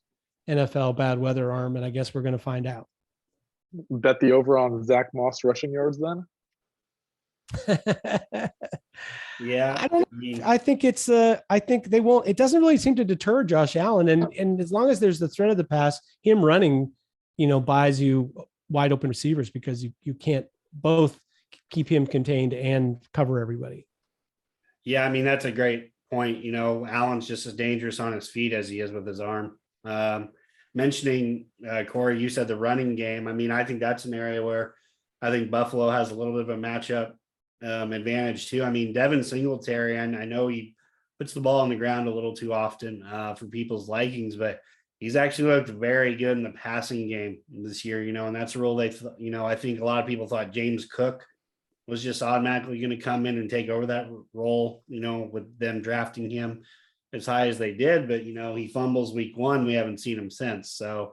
[SPEAKER 2] NFL bad weather arm, and I guess we're going to find out.
[SPEAKER 3] Bet the over on Zach Moss rushing yards then.
[SPEAKER 1] Yeah.
[SPEAKER 2] I think they won't. It doesn't really seem to deter Josh Allen, and as long as there's the threat of the pass, him running, buys you wide open receivers, because you can't both keep him contained and cover everybody.
[SPEAKER 1] Yeah, I mean, that's a great point. Allen's just as dangerous on his feet as he is with his arm. Mentioning Corey, you said the running game. I mean, I think that's an area where I think Buffalo has a little bit of a matchup advantage too. I mean, Devin Singletary, and I know he puts the ball on the ground a little too often for people's likings, but he's actually looked very good in the passing game this year, and that's a role I think a lot of people thought James Cook was just automatically going to come in and take over that role, with them drafting him as high as they did. But, he fumbles week 1. We haven't seen him since. So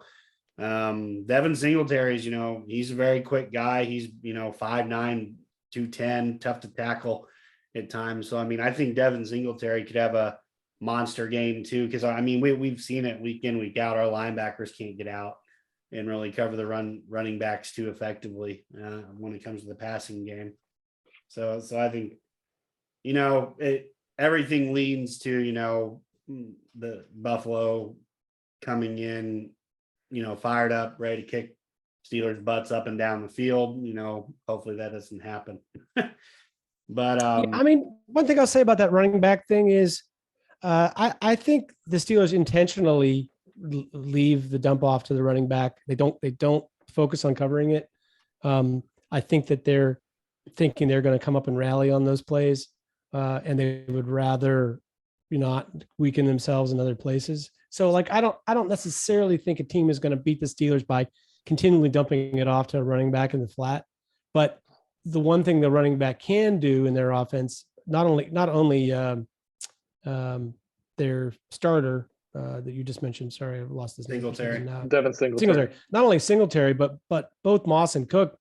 [SPEAKER 1] Devin Singletary is, he's a very quick guy. He's, 5'9", 210, tough to tackle at times. So, I think Devin Singletary could have a monster game too. Cause we've seen it week in, week out. Our linebackers can't get out and really cover the running backs too effectively when it comes to the passing game. So I think, everything leans to, the Buffalo coming in, fired up, ready to kick Steelers' butts up and down the field. Hopefully that doesn't happen. But
[SPEAKER 2] one thing I'll say about that running back thing is I think the Steelers intentionally leave the dump off to the running back. They don't focus on covering it. I think that they're thinking they're going to come up and rally on those plays, and they would rather not weaken themselves in other places. So I don't necessarily think a team is going to beat the Steelers by continually dumping it off to a running back in the flat. But the one thing the running back can do in their offense, not only their starter that you just mentioned. Sorry, I've lost his name.
[SPEAKER 3] Devin Singletary.
[SPEAKER 2] Not only Singletary, but both Moss and Cook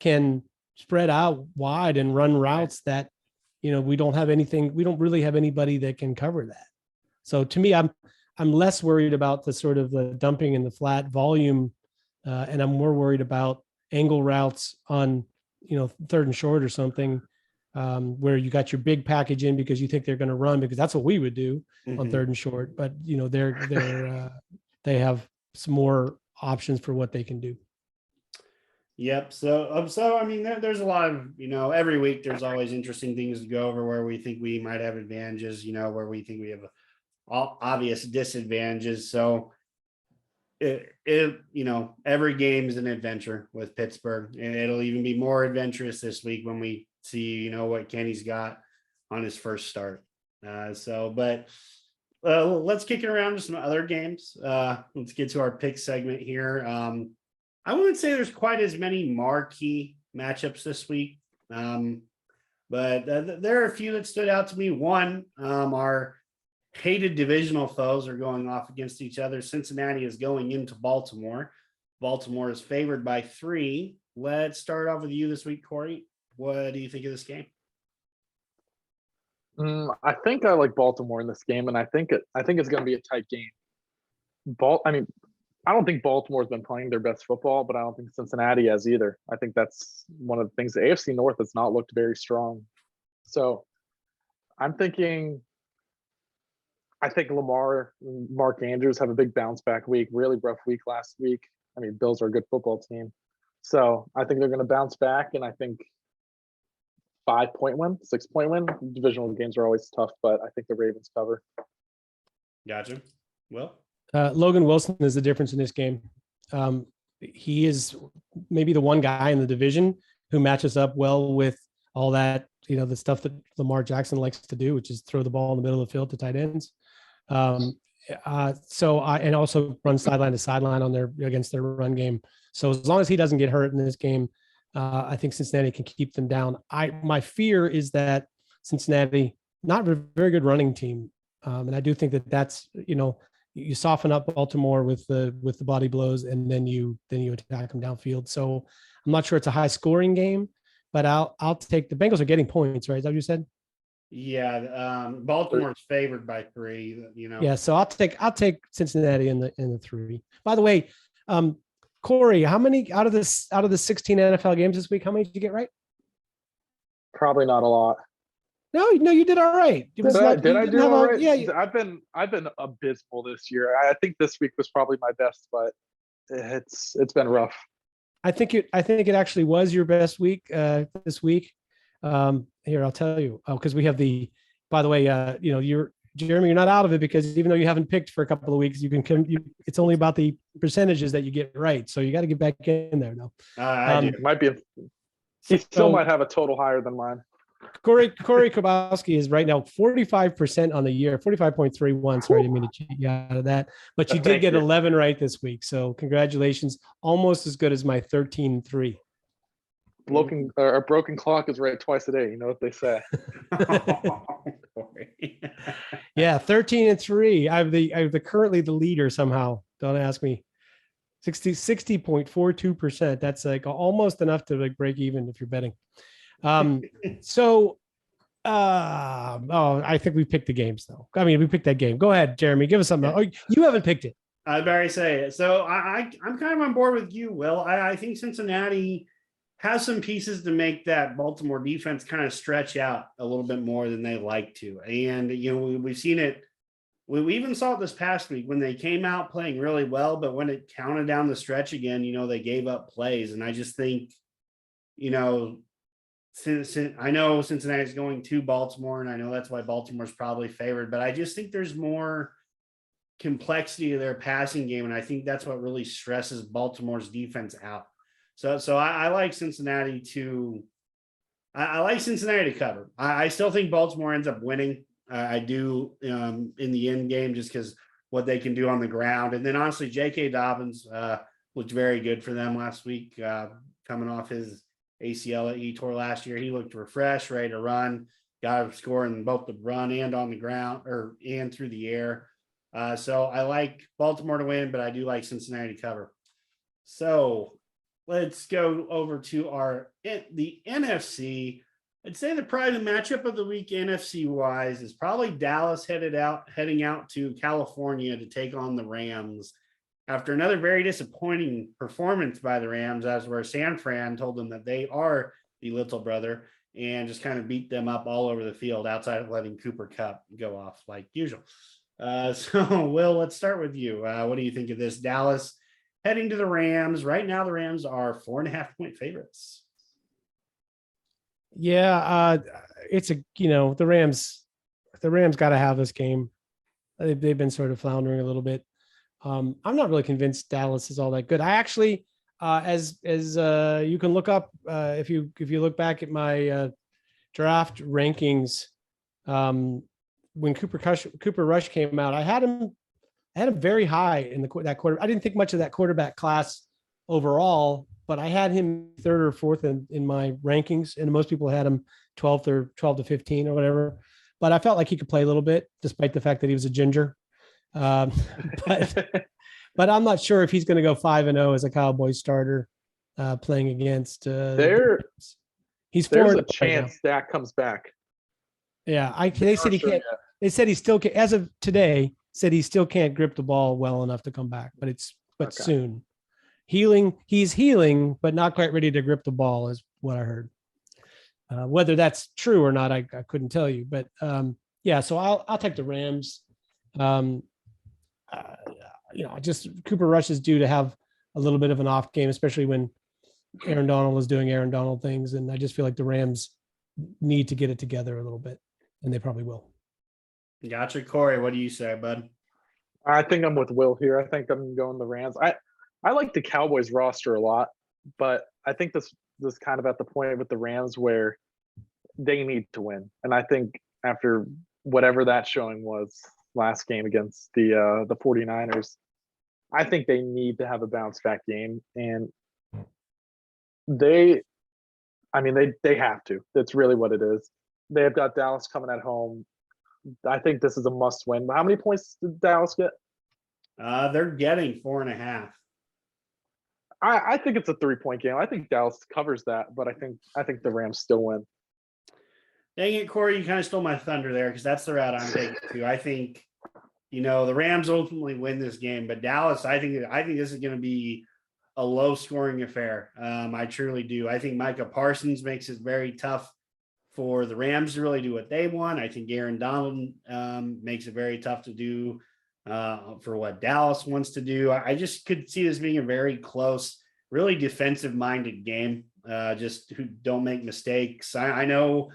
[SPEAKER 2] can spread out wide and run routes that, we don't really have anybody that can cover that. So to me, I'm less worried about the sort of the dumping in the flat volume, and I'm more worried about angle routes on, 3rd and short or something, where you got your big package in because you think they're going to run, because that's what we would do on 3rd and short. But they have some more options for what they can do.
[SPEAKER 1] Yep. So there's a lot of, every week there's always interesting things to go over where we think we might have advantages, where we think we have obvious disadvantages. So every game is an adventure with Pittsburgh, and it'll even be more adventurous this week when we see, what Kenny's got on his first start. But let's kick it around to some other games. Let's get to our pick segment here. I wouldn't say there's quite as many marquee matchups this week, but there are a few that stood out to me. One, our hated divisional foes are going off against each other. Cincinnati is going into Baltimore. Baltimore is favored by 3. Let's start off with you this week, Corey. What do you think of this game?
[SPEAKER 3] I think I like Baltimore in this game, and I think it's going to be a tight game. I don't think Baltimore's been playing their best football, but I don't think Cincinnati has either. I think that's one of the things. The AFC North has not looked very strong. So I'm thinking, I think Mark Andrews have a big bounce back week, really rough week last week. Bills are a good football team. So I think they're going to bounce back, and I think 5-point win, 6-point win. Divisional games are always tough, but I think the Ravens cover.
[SPEAKER 1] Gotcha. Well,
[SPEAKER 2] Logan Wilson is the difference in this game. He is maybe the one guy in the division who matches up well with all that, the stuff that Lamar Jackson likes to do, which is throw the ball in the middle of the field to tight ends. And also run sideline to sideline against their run game. So as long as he doesn't get hurt in this game, I think Cincinnati can keep them down. My fear is that Cincinnati, not a very good running team. And I do think that's, you soften up Baltimore with the body blows, and then you attack them downfield. So I'm not sure it's a high scoring game, but I'll take the Bengals are getting points, right? Is that what you said?
[SPEAKER 1] Yeah. Baltimore's favored by 3,
[SPEAKER 2] Yeah. So I'll take Cincinnati in the 3. By the way, Corey, how many out of the 16 NFL games this week, how many did you get right?
[SPEAKER 3] Probably not a lot.
[SPEAKER 2] No, you did all right.
[SPEAKER 3] Did I do all right?
[SPEAKER 2] Yeah.
[SPEAKER 3] I've been abysmal this year. I think this week was probably my best, but it's been rough.
[SPEAKER 2] I think it actually was your best week this week. Here, I'll tell you. Because we have by the way, Jeremy, you're not out of it, because even though you haven't picked for a couple of weeks, it's only about the percentages that you get right. So you got to get back in there now.
[SPEAKER 3] It might be. He still might have a total higher than mine.
[SPEAKER 2] Corey Kowalski is right now 45% on the year, 45.31. Sorry, I didn't mean to cheat you out of that. But you did
[SPEAKER 3] Thank
[SPEAKER 2] get
[SPEAKER 3] you.
[SPEAKER 2] 11 right this week. So congratulations. Almost as good as my 13-3.
[SPEAKER 3] A broken clock is right twice a day. You know what they say.
[SPEAKER 2] Yeah, 13-3. I'm the currently the leader somehow. Don't ask me. 60.42%. That's like almost enough to like break even if you're betting. So I think we picked the games though. I mean, we picked that game. Go ahead, Jeremy. Give us something.
[SPEAKER 1] Yeah.
[SPEAKER 2] Oh, you haven't picked it.
[SPEAKER 1] I'd already say it. So I'm kind of on board with you, Will. I think Cincinnati has some pieces to make that Baltimore defense kind of stretch out a little bit more than they like to. And, we've seen it. We even saw it this past week when they came out playing really well, but when it counted down the stretch again, they gave up plays. And I just think, since I know Cincinnati's going to Baltimore, and I know that's why Baltimore's probably favored, but I just think there's more complexity to their passing game. And I think that's what really stresses Baltimore's defense out. So I like Cincinnati to cover. I still think Baltimore ends up winning. I do in the end game just because what they can do on the ground. And then honestly, J.K. Dobbins looked very good for them last week, coming off his ACL that he tore last year. He looked refreshed, ready to run, got a score in both the run and on the ground and through the air. So I like Baltimore to win, but I do like Cincinnati to cover. So let's go over to the NFC. I'd say probably the matchup of the week NFC wise is probably Dallas heading out to California to take on the Rams after another very disappointing performance by the Rams, as where San Fran told them that they are the little brother and just kind of beat them up all over the field outside of letting Cooper Kupp go off like usual. So Will, let's start with you. What do you think of this? Dallas heading to the Rams. Right now, the Rams are 4.5-point favorites.
[SPEAKER 2] Yeah, it's the Rams got to have this game. They've been sort of floundering a little bit. I'm not really convinced Dallas is all that good. I actually, as you can look up, if you look back at my draft rankings, when Cooper Rush came out, I had him very high in that quarter. I didn't think much of that quarterback class overall, but I had him third or fourth in my rankings, and most people had him 12th or 12 to 15 or whatever. But I felt like he could play a little bit, despite the fact that he was a ginger. But I'm not sure if he's going to go 5-0 as a Cowboys starter playing against. He's
[SPEAKER 3] there's
[SPEAKER 2] four.
[SPEAKER 3] a chance that comes back.
[SPEAKER 2] Yeah, they said he can't. Yet. They said he still can, as of today. Said he still can't grip the ball well enough to come back, but soon. He's healing, but not quite ready to grip the ball is what I heard. Whether that's true or not, I couldn't tell you, but yeah, so I'll take the Rams. Just Cooper Rush is due to have a little bit of an off game, especially when Aaron Donald is doing Aaron Donald things. And I just feel like the Rams need to get it together a little bit, and they probably will.
[SPEAKER 1] Gotcha. Corey, what do you say, bud?
[SPEAKER 3] I think I'm with Will here. I think I'm going the Rams. I like the Cowboys roster a lot, but I think this is kind of at the point with the Rams where they need to win. And I think after whatever that showing was last game against the 49ers, I think they need to have a bounce back game. And they have to. That's really what it is. They have got Dallas coming at home. I think this is a must win. How many points did Dallas get?
[SPEAKER 1] They're getting 4.5.
[SPEAKER 3] I think it's a 3-point game. I think Dallas covers that, but I think the Rams still win.
[SPEAKER 1] Dang it, Corey, you kind of stole my thunder there because that's the route I'm taking too. I think, the Rams ultimately win this game, but Dallas, I think this is going to be a low scoring affair. I truly do. I think Micah Parsons makes it very tough for the Rams to really do what they want. I think Aaron Donald makes it very tough to do for what Dallas wants to do. I just could see this being a very close, really defensive minded game, just who don't make mistakes. I know,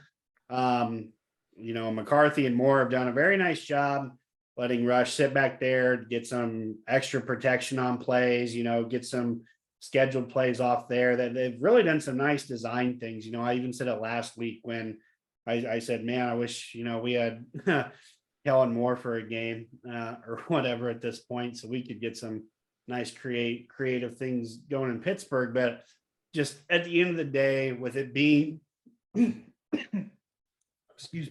[SPEAKER 1] McCarthy and Moore have done a very nice job letting Rush sit back there, get some extra protection on plays, get some scheduled plays off there. That they've really done some nice design things. I even said it last week when I said, man, I wish, we had Kellen Moore for a game or whatever at this point, so we could get some nice creative things going in Pittsburgh. But just at the end of the day, with it being, excuse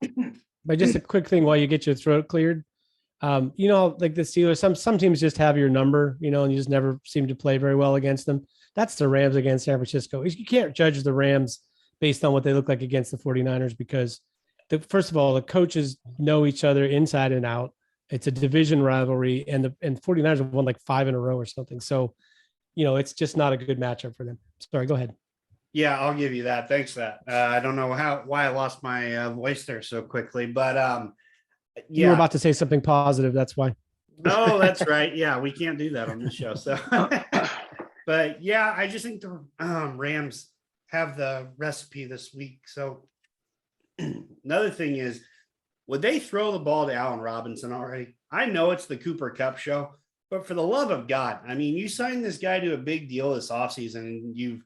[SPEAKER 1] me.
[SPEAKER 2] But just a quick thing while you get your throat cleared. Like the Steelers, some teams just have your number, and you just never seem to play very well against them. That's the Rams against San Francisco. You can't judge the Rams based on what they look like against the 49ers because, first of all, the coaches know each other inside and out. It's a division rivalry, and 49ers have won like 5 in a row or something. So, it's just not a good matchup for them. Sorry, go ahead.
[SPEAKER 1] Yeah, I'll give you that. Thanks for that. I don't know why I lost my voice there so quickly, but yeah.
[SPEAKER 2] You were about to say something positive. That's why.
[SPEAKER 1] Oh, that's right. Yeah, we can't do that on this show. So, but yeah, I just think the Rams have the recipe this week. So another thing is, would they throw the ball to Allen Robinson already? I know it's the Cooper Cup show, but for the love of God, I mean, you signed this guy to a big deal this offseason, and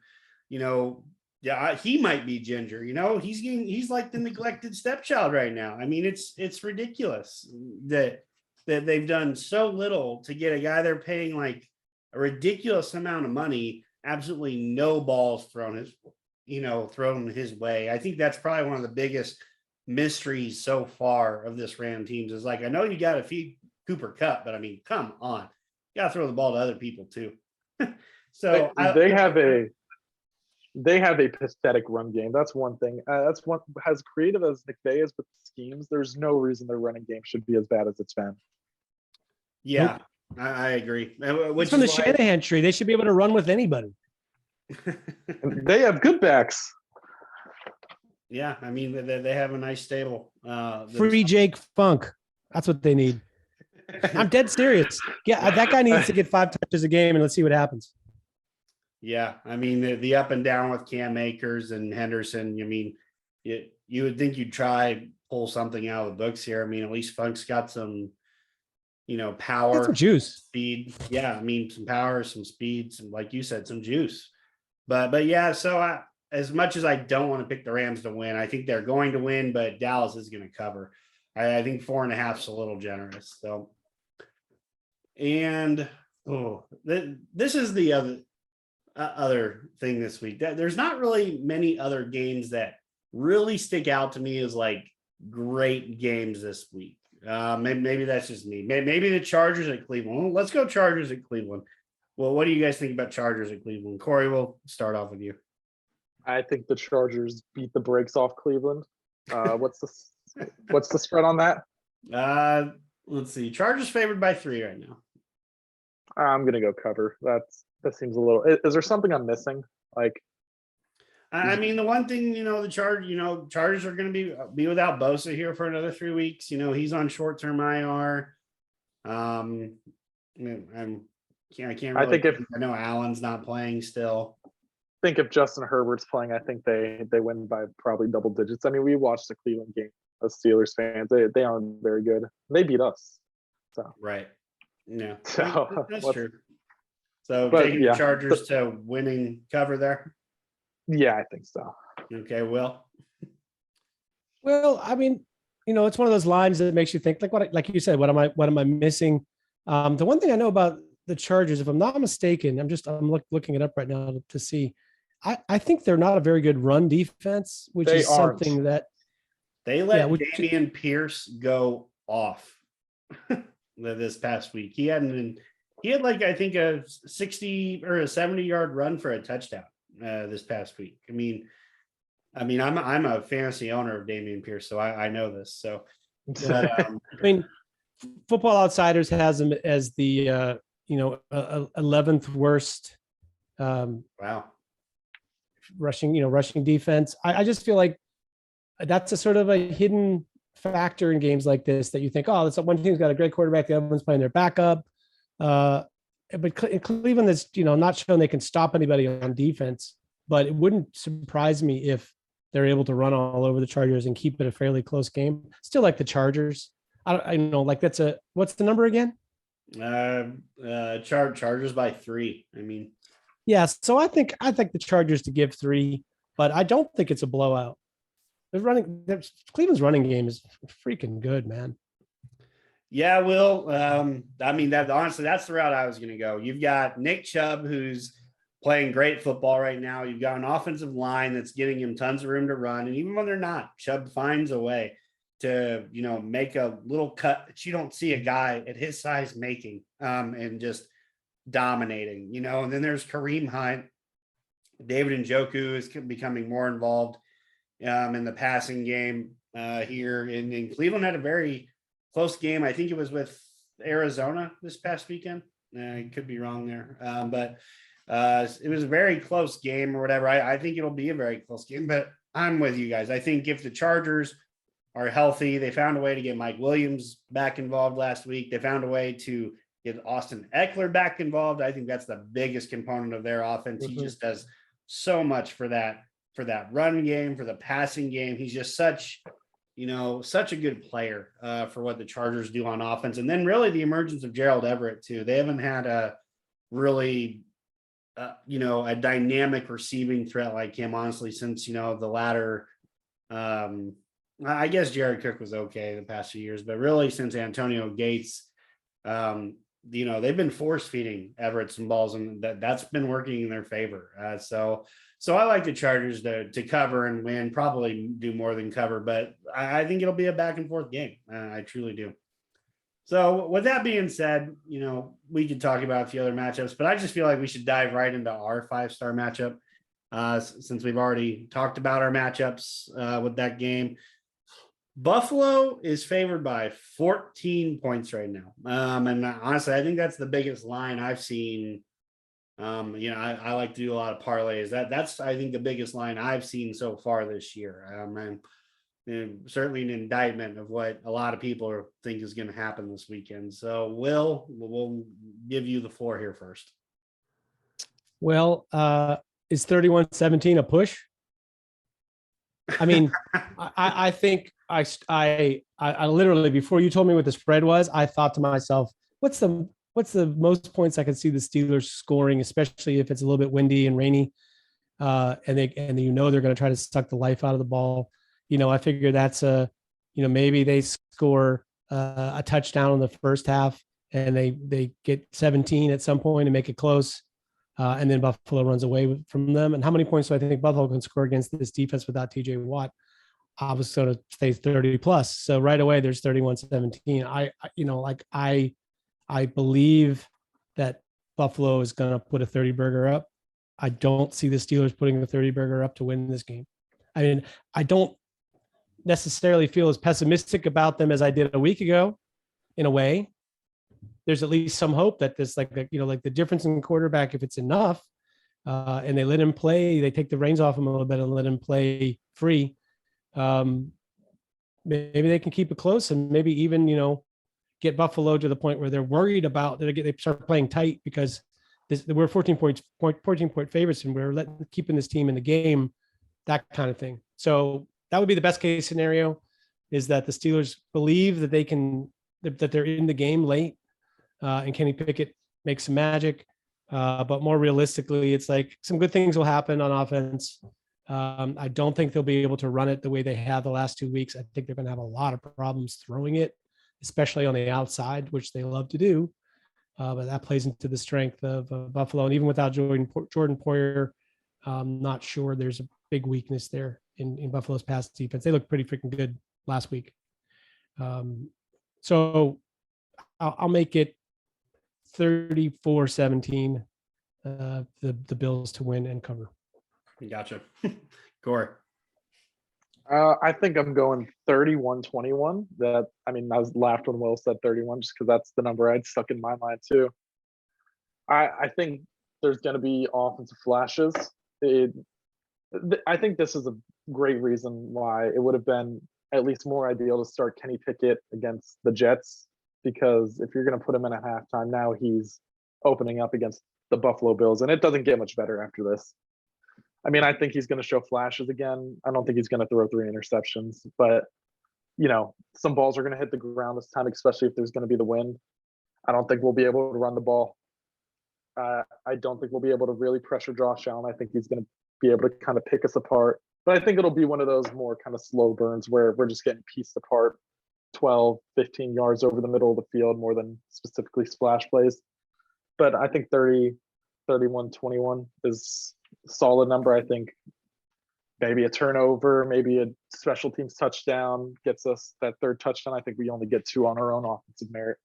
[SPEAKER 1] yeah, he might be ginger, he's like the neglected stepchild right now. I mean, it's ridiculous that they've done so little to get a guy they're paying like a ridiculous amount of money, absolutely no balls thrown his way. I think that's probably one of the biggest mysteries so far of this Ram teams is like, I know you got to feed Cooper Cup, but I mean, come on, you got to throw the ball to other people too. So
[SPEAKER 3] they have a pathetic run game. That's one thing. That's one, as creative as McVay is with schemes, there's no reason their running game should be as bad as it's been.
[SPEAKER 1] Yeah, nope. I agree.
[SPEAKER 2] It's from the Shanahan tree. They should be able to run with anybody.
[SPEAKER 3] They have good backs.
[SPEAKER 1] Yeah, I mean, they have a nice stable.
[SPEAKER 2] Free Jake Funk. That's what they need. I'm dead serious. Yeah, that guy needs to get 5 touches a game, and let's see what happens.
[SPEAKER 1] Yeah, I mean, the up and down with Cam Akers and Henderson, I mean, you would think you'd try pull something out of the books here. I mean, at least Funk's got some, power,
[SPEAKER 2] some juice,
[SPEAKER 1] speed. Yeah, I mean, some power, some speed, some, like you said, some juice. But yeah, so as much as I don't want to pick the Rams to win, I think they're going to win, but Dallas is going to cover. I think 4.5 is a little generous. So, and this is the other thing this week. There's not really many other games that really stick out to me as like great games this week. Maybe that's just me. Maybe the Chargers at Cleveland. Well, let's go Chargers at Cleveland. Well, what do you guys think about Chargers at Cleveland? Corey, we'll start off with you.
[SPEAKER 3] I think the Chargers beat the brakes off Cleveland. What's the spread on that?
[SPEAKER 1] Let's see. Chargers favored by 3 right now.
[SPEAKER 3] I'm gonna go cover. That seems a little. Is there something I'm missing? Like,
[SPEAKER 1] I mean, the one thing, the Chargers are going to be without Bosa here for another 3 weeks. He's on short-term IR. I can't.
[SPEAKER 3] I think
[SPEAKER 1] I know Allen's not playing still.
[SPEAKER 3] I think if Justin Herbert's playing, I think they win by probably double digits. I mean, we watched the Cleveland game as Steelers fans. They aren't very good. They beat us. So
[SPEAKER 1] right. Yeah.
[SPEAKER 3] So
[SPEAKER 1] that's true. So taking the Chargers to winning cover there.
[SPEAKER 3] Yeah, I think so.
[SPEAKER 1] Okay, Will.
[SPEAKER 2] Well, I mean, it's one of those lines that makes you think, like you said, what am I missing? The one thing I know about the Chargers, if I'm not mistaken, I'm looking it up right now to see. I think they're not a very good run defense, which is something that
[SPEAKER 1] they let Dameon Pierce go off this past week. He had like, I think, a 60 or a 70-yard run for a touchdown this past week. I mean, I'm a fantasy owner of Dameon Pierce, so I know this. So, but,
[SPEAKER 2] I mean, Football Outsiders has him as the 11th worst.
[SPEAKER 1] Wow.
[SPEAKER 2] Rushing defense. I just feel like that's a sort of a hidden factor in games like this that you think, oh, that's one team's got a great quarterback, the other one's playing their backup. But Cleveland is, not showing they can stop anybody on defense, but it wouldn't surprise me if they're able to run all over the Chargers and keep it a fairly close game. Still like the Chargers. I know, like what's the number again?
[SPEAKER 1] Chargers by 3. I mean,
[SPEAKER 2] Yeah, so I think the Chargers to give 3, but I don't think it's a blowout. Cleveland's running game is freaking good, man.
[SPEAKER 1] Yeah, Will. I mean, that honestly, that's the route I was going to go. You've got Nick Chubb, who's playing great football right now. You've got an offensive line that's giving him tons of room to run. And even when they're not, Chubb finds a way to, make a little cut that you don't see a guy at his size making, and just dominating, and then there's Kareem Hunt. David Njoku is becoming more involved in the passing game here. In Cleveland had a very close game. I think it was with Arizona this past weekend. I could be wrong there, but it was a very close game or whatever. I think it'll be a very close game, but I'm with you guys. I think if the Chargers are healthy, they found a way to get Mike Williams back involved last week. They found a way to get Austin Eckler back involved. I think that's the biggest component of their offense. He just does so much for that run game, for the passing game. He's just such a good player for what the Chargers do on offense. And then really the emergence of Gerald Everett too. They haven't had a really, a dynamic receiving threat like him, honestly, since, the latter, I guess Jared Cook was okay the past few years, but really since Antonio Gates, they've been force feeding Everett some balls, and that's been working in their favor. So I like the Chargers to cover and win, probably do more than cover, but I think it'll be a back and forth game. I truly do. So with that being said, we could talk about a few other matchups, but I just feel like we should dive right into our 5-star matchup since we've already talked about our matchups with that game. Buffalo is favored by 14 points right now. And honestly, I think that's the biggest line I've seen. I like to do a lot of parlays. That's I think the biggest line I've seen so far this year. And certainly an indictment of what a lot of people think is going to happen this weekend. So we'll give you the floor here first.
[SPEAKER 2] Well, is 31-17 a push? I mean, I think I literally, before you told me what the spread was, I thought to myself, what's the most points I can see the Steelers scoring, especially if it's a little bit windy and rainy, and they're going to try to suck the life out of the ball. I figure that's maybe they score a touchdown in the first half and they get 17 at some point and make it close. And then Buffalo runs away from them. And how many points do I think Buffalo can score against this defense without TJ Watt? I was going to say 30 plus. So right away, there's 31-17. I believe that Buffalo is going to put a 30 burger up. I don't see the Steelers putting the 30 burger up to win this game. I mean, I don't necessarily feel as pessimistic about them as I did a week ago in a way. There's at least some hope that this, like the difference in quarterback, if it's enough, and they let him play, they take the reins off him a little bit and let him play free. Maybe they can keep it close and maybe even, get Buffalo to the point where they're worried about that they start playing tight because we're 14 point favorites and we're keeping this team in the game, that kind of thing. So that would be the best case scenario, is that the Steelers believe that that they're in the game late. And Kenny Pickett makes some magic. But more realistically, it's like some good things will happen on offense. I don't think they'll be able to run it the way they have the last 2 weeks. I think they're going to have a lot of problems throwing it, especially on the outside, which they love to do. But that plays into the strength of Buffalo. And even without Jordan Poyer, I'm not sure there's a big weakness there in Buffalo's pass defense. They look pretty freaking good last week. So I'll make it 34-17, the Bills to win and cover.
[SPEAKER 1] Gotcha. Corey.
[SPEAKER 3] I think I'm going 31-21. I was laughed when Will said 31 just because that's the number I'd stuck in my mind too. I think there's going to be offensive flashes. I think this is a great reason why it would have been at least more ideal to start Kenny Pickett against the Jets, because if you're going to put him in at halftime, now he's opening up against the Buffalo Bills, and it doesn't get much better after this. I think he's going to show flashes again. I don't think he's going to throw 3 interceptions, but some balls are going to hit the ground this time, especially if there's going to be the wind. I don't think we'll be able to run the ball. I don't think we'll be able to really pressure Josh Allen. I think he's going to be able to kind of pick us apart. But I think it'll be one of those more kind of slow burns where we're just getting pieced apart 12, 15 yards over the middle of the field more than specifically splash plays. But I think 30, 31, 21 is a solid number. I think maybe a turnover, maybe a special teams touchdown gets us that third touchdown. I think we only get 2 on our own offensive merit.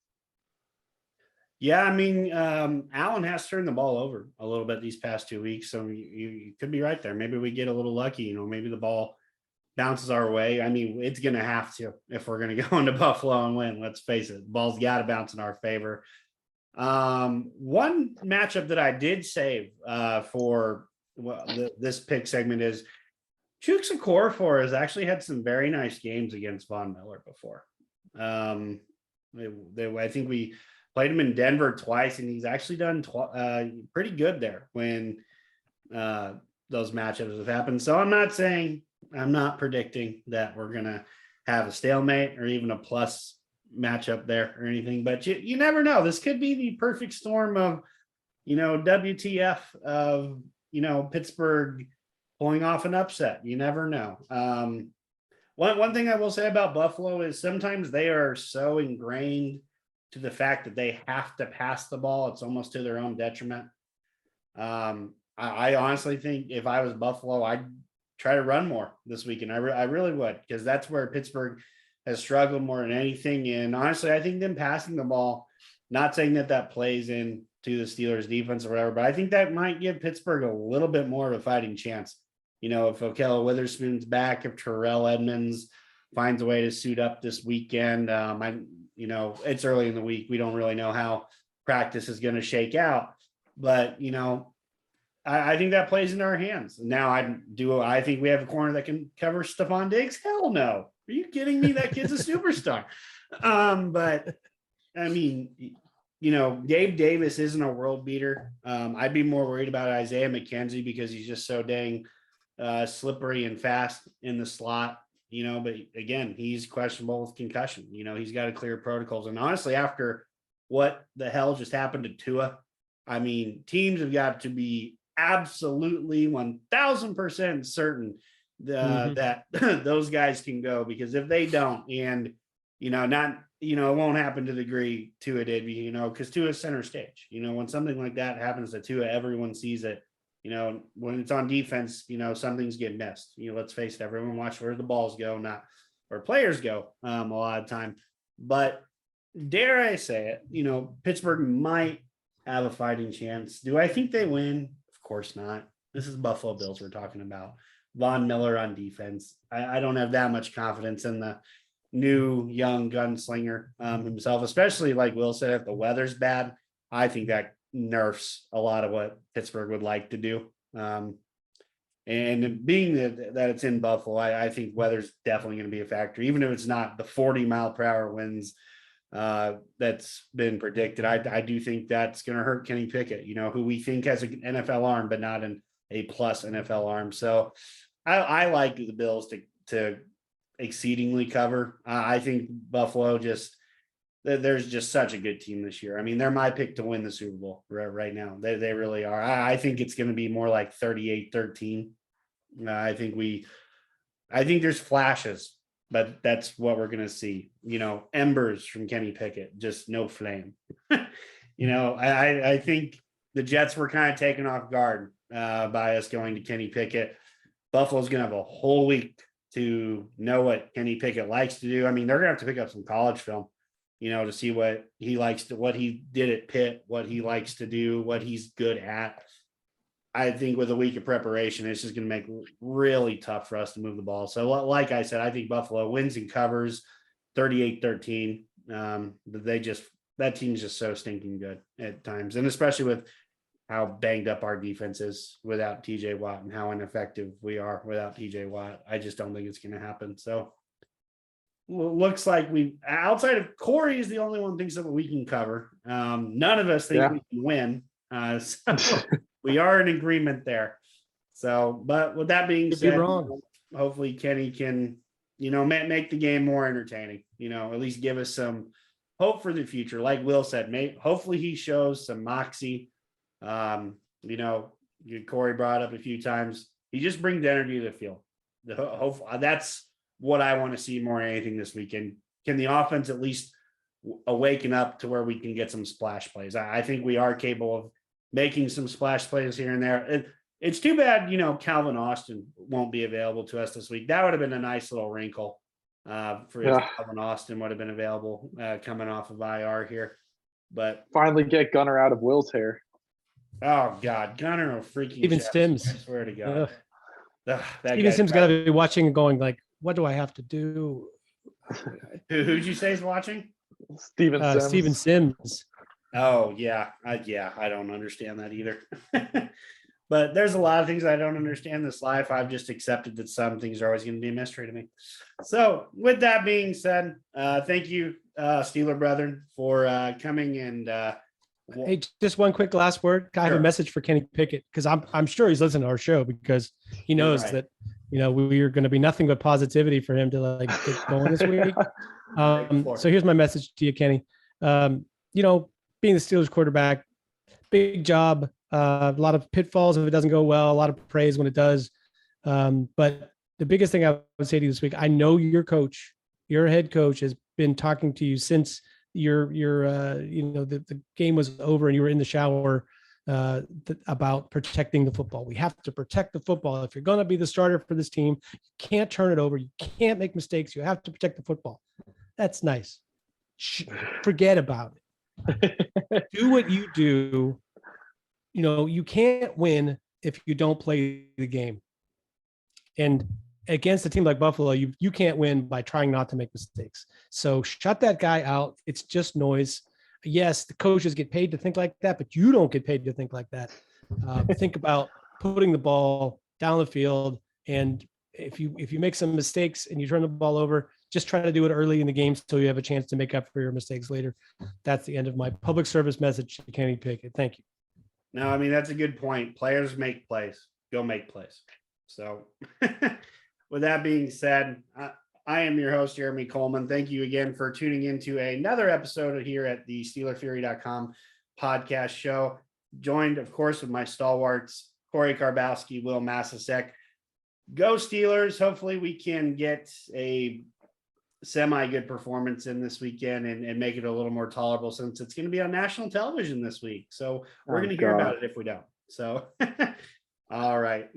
[SPEAKER 1] Yeah, I mean, Allen has turned the ball over a little bit these past 2 weeks, so you could be right there. Maybe we get a little lucky, maybe the ball bounces our way. I mean, it's going to have to if we're going to go into Buffalo and win. Let's face it, the ball's got to bounce in our favor. One matchup that I did save for this pick segment is Chuks Okorafor has actually had some very nice games against Von Miller before. I think we played him in Denver twice, and he's actually done pretty good there when those matchups have happened. So I'm not predicting that we're going to have a stalemate or even a plus matchup there or anything, but you never know. This could be the perfect storm of, WTF of, Pittsburgh pulling off an upset. You never know. One thing I will say about Buffalo is sometimes they are so ingrained to the fact that they have to pass the ball. It's almost to their own detriment. I honestly think if I was Buffalo, I'd try to run more this weekend. I really would, because that's where Pittsburgh has struggled more than anything. And honestly, I think them passing the ball, not saying that plays into the Steelers defense or whatever, but I think that might give Pittsburgh a little bit more of a fighting chance. If Okell Witherspoon's back, if Terrell Edmonds finds a way to suit up this weekend, it's early in the week. We don't really know how practice is going to shake out, but I think that plays in our hands. Now, I think we have a corner that can cover Stephon Diggs? Hell no. Are you kidding me? That kid's a superstar. But I mean, Gabe Davis isn't a world beater. I'd be more worried about Isaiah McKenzie because he's just so dang slippery and fast in the slot, but again, he's questionable with concussion. He's got to clear protocols. And honestly, after what the hell just happened to Tua, I mean, teams have got to be absolutely 1000% certain that those guys can go, because if they don't, and it won't happen to the degree Tua did, because Tua's center stage. When something like that happens to Tua, everyone sees it. When it's on defense, something's getting missed. Let's face it, everyone watch where the balls go, not where players go a lot of time. But dare I say it, Pittsburgh might have a fighting chance. Do I think they win? Of course not. This is Buffalo Bills we're talking about. Von Miller on defense. I don't have that much confidence in the new young gunslinger himself, especially like Will said, if the weather's bad. I think that nerfs a lot of what Pittsburgh would like to do. And being that it's in Buffalo, I think weather's definitely going to be a factor, even if it's not the 40-mile-per-hour winds that's been predicted. I do think that's going to hurt Kenny Pickett, who we think has an NFL arm, but not an A+ NFL arm. So I like the Bills to exceedingly cover. I think Buffalo there's just such a good team this year. I mean, they're my pick to win the Super Bowl right now. They really are. I think it's going to be more like 38-13. I think there's flashes, but that's what we're going to see. Embers from Kenny Pickett, just no flame. I think the Jets were kind of taken off guard by us going to Kenny Pickett. Buffalo's going to have a whole week to know what Kenny Pickett likes to do. I mean, they're going to have to pick up some college film, to see what he likes to, what he did at Pitt, what he likes to do, what he's good at. I think with a week of preparation, it's just going to make it really tough for us to move the ball. So like I said, I think Buffalo wins and covers 38-13. But that team's just so stinking good at times. And especially with how banged up our defense is without TJ Watt and how ineffective we are without TJ Watt. I just don't think it's going to happen. So looks like outside of Corey is the only one who thinks that we can cover. None of us think we can win. So we are in agreement there. So, but with that being said, hopefully Kenny can, make the game more entertaining, at least give us some hope for the future. Like Will said, hopefully he shows some moxie You know, Corey brought up a few times. He just brings energy to the field. That's what I want to see more than anything this weekend. Can the offense at least awaken up to where we can get some splash plays? I think we are capable of making some splash plays here and there. It's too bad, you know, Calvin Austin won't be available to us this week. That would have been a nice little wrinkle for if Calvin Austin would have been available coming off of IR here. But
[SPEAKER 3] finally get Gunner out of Will's hair.
[SPEAKER 1] Oh God, Gunner freaking
[SPEAKER 2] Even Sims.
[SPEAKER 1] I swear to God.
[SPEAKER 2] Steven Sims got to be watching and going like, what do I have to do?
[SPEAKER 1] Who'd you say is watching?
[SPEAKER 3] Steven Sims.
[SPEAKER 2] Steven Sims.
[SPEAKER 1] Oh yeah. I don't understand that either. But there's a lot of things I don't understand in this life. I've just accepted that some things are always going to be a mystery to me. So with that being said, thank you, Steeler brethren, for coming and
[SPEAKER 2] hey, just one quick last word. I have a message for Kenny Pickett because I'm sure he's listening to our show because he knows that, you know, we are going to be nothing but positivity for him to like get going this week. So here's my message to you, Kenny. You know, being the Steelers quarterback, big job. A lot of pitfalls if it doesn't go well, a lot of praise when it does. But the biggest thing I would say to you this week, I know your coach, your head coach has been talking to you since your you know, the game was over and you were in the shower about protecting the football. We have to protect the football. If you're going to be the starter for this team, you can't turn it over. You can't make mistakes. You have to protect the football. That's nice. Forget about it. Do what you do. You know, you can't win if you don't play the game. And against a team like Buffalo, you can't win by trying not to make mistakes. So shut that guy out. It's just noise. Yes, the coaches get paid to think like that, but you don't get paid to think like that. Think about putting the ball down the field. And if you make some mistakes and you turn the ball over, just try to do it early in the game so you have a chance to make up for your mistakes later. That's the end of my public service message to Kenny Pickett. Thank you.
[SPEAKER 1] No, I mean, that's a good point. Players make plays. Go make plays. So with that being said, I am your host, Jeremy Coleman. Thank you again for tuning into another episode here at the SteelerFury.com podcast show. Joined, of course, with my stalwarts, Corey Karbowski, Will Massasek. Go Steelers. Hopefully we can get a semi-good performance in this weekend and make it a little more tolerable since it's going to be on national television this week. So we're going to hear about it if we don't. So, all right.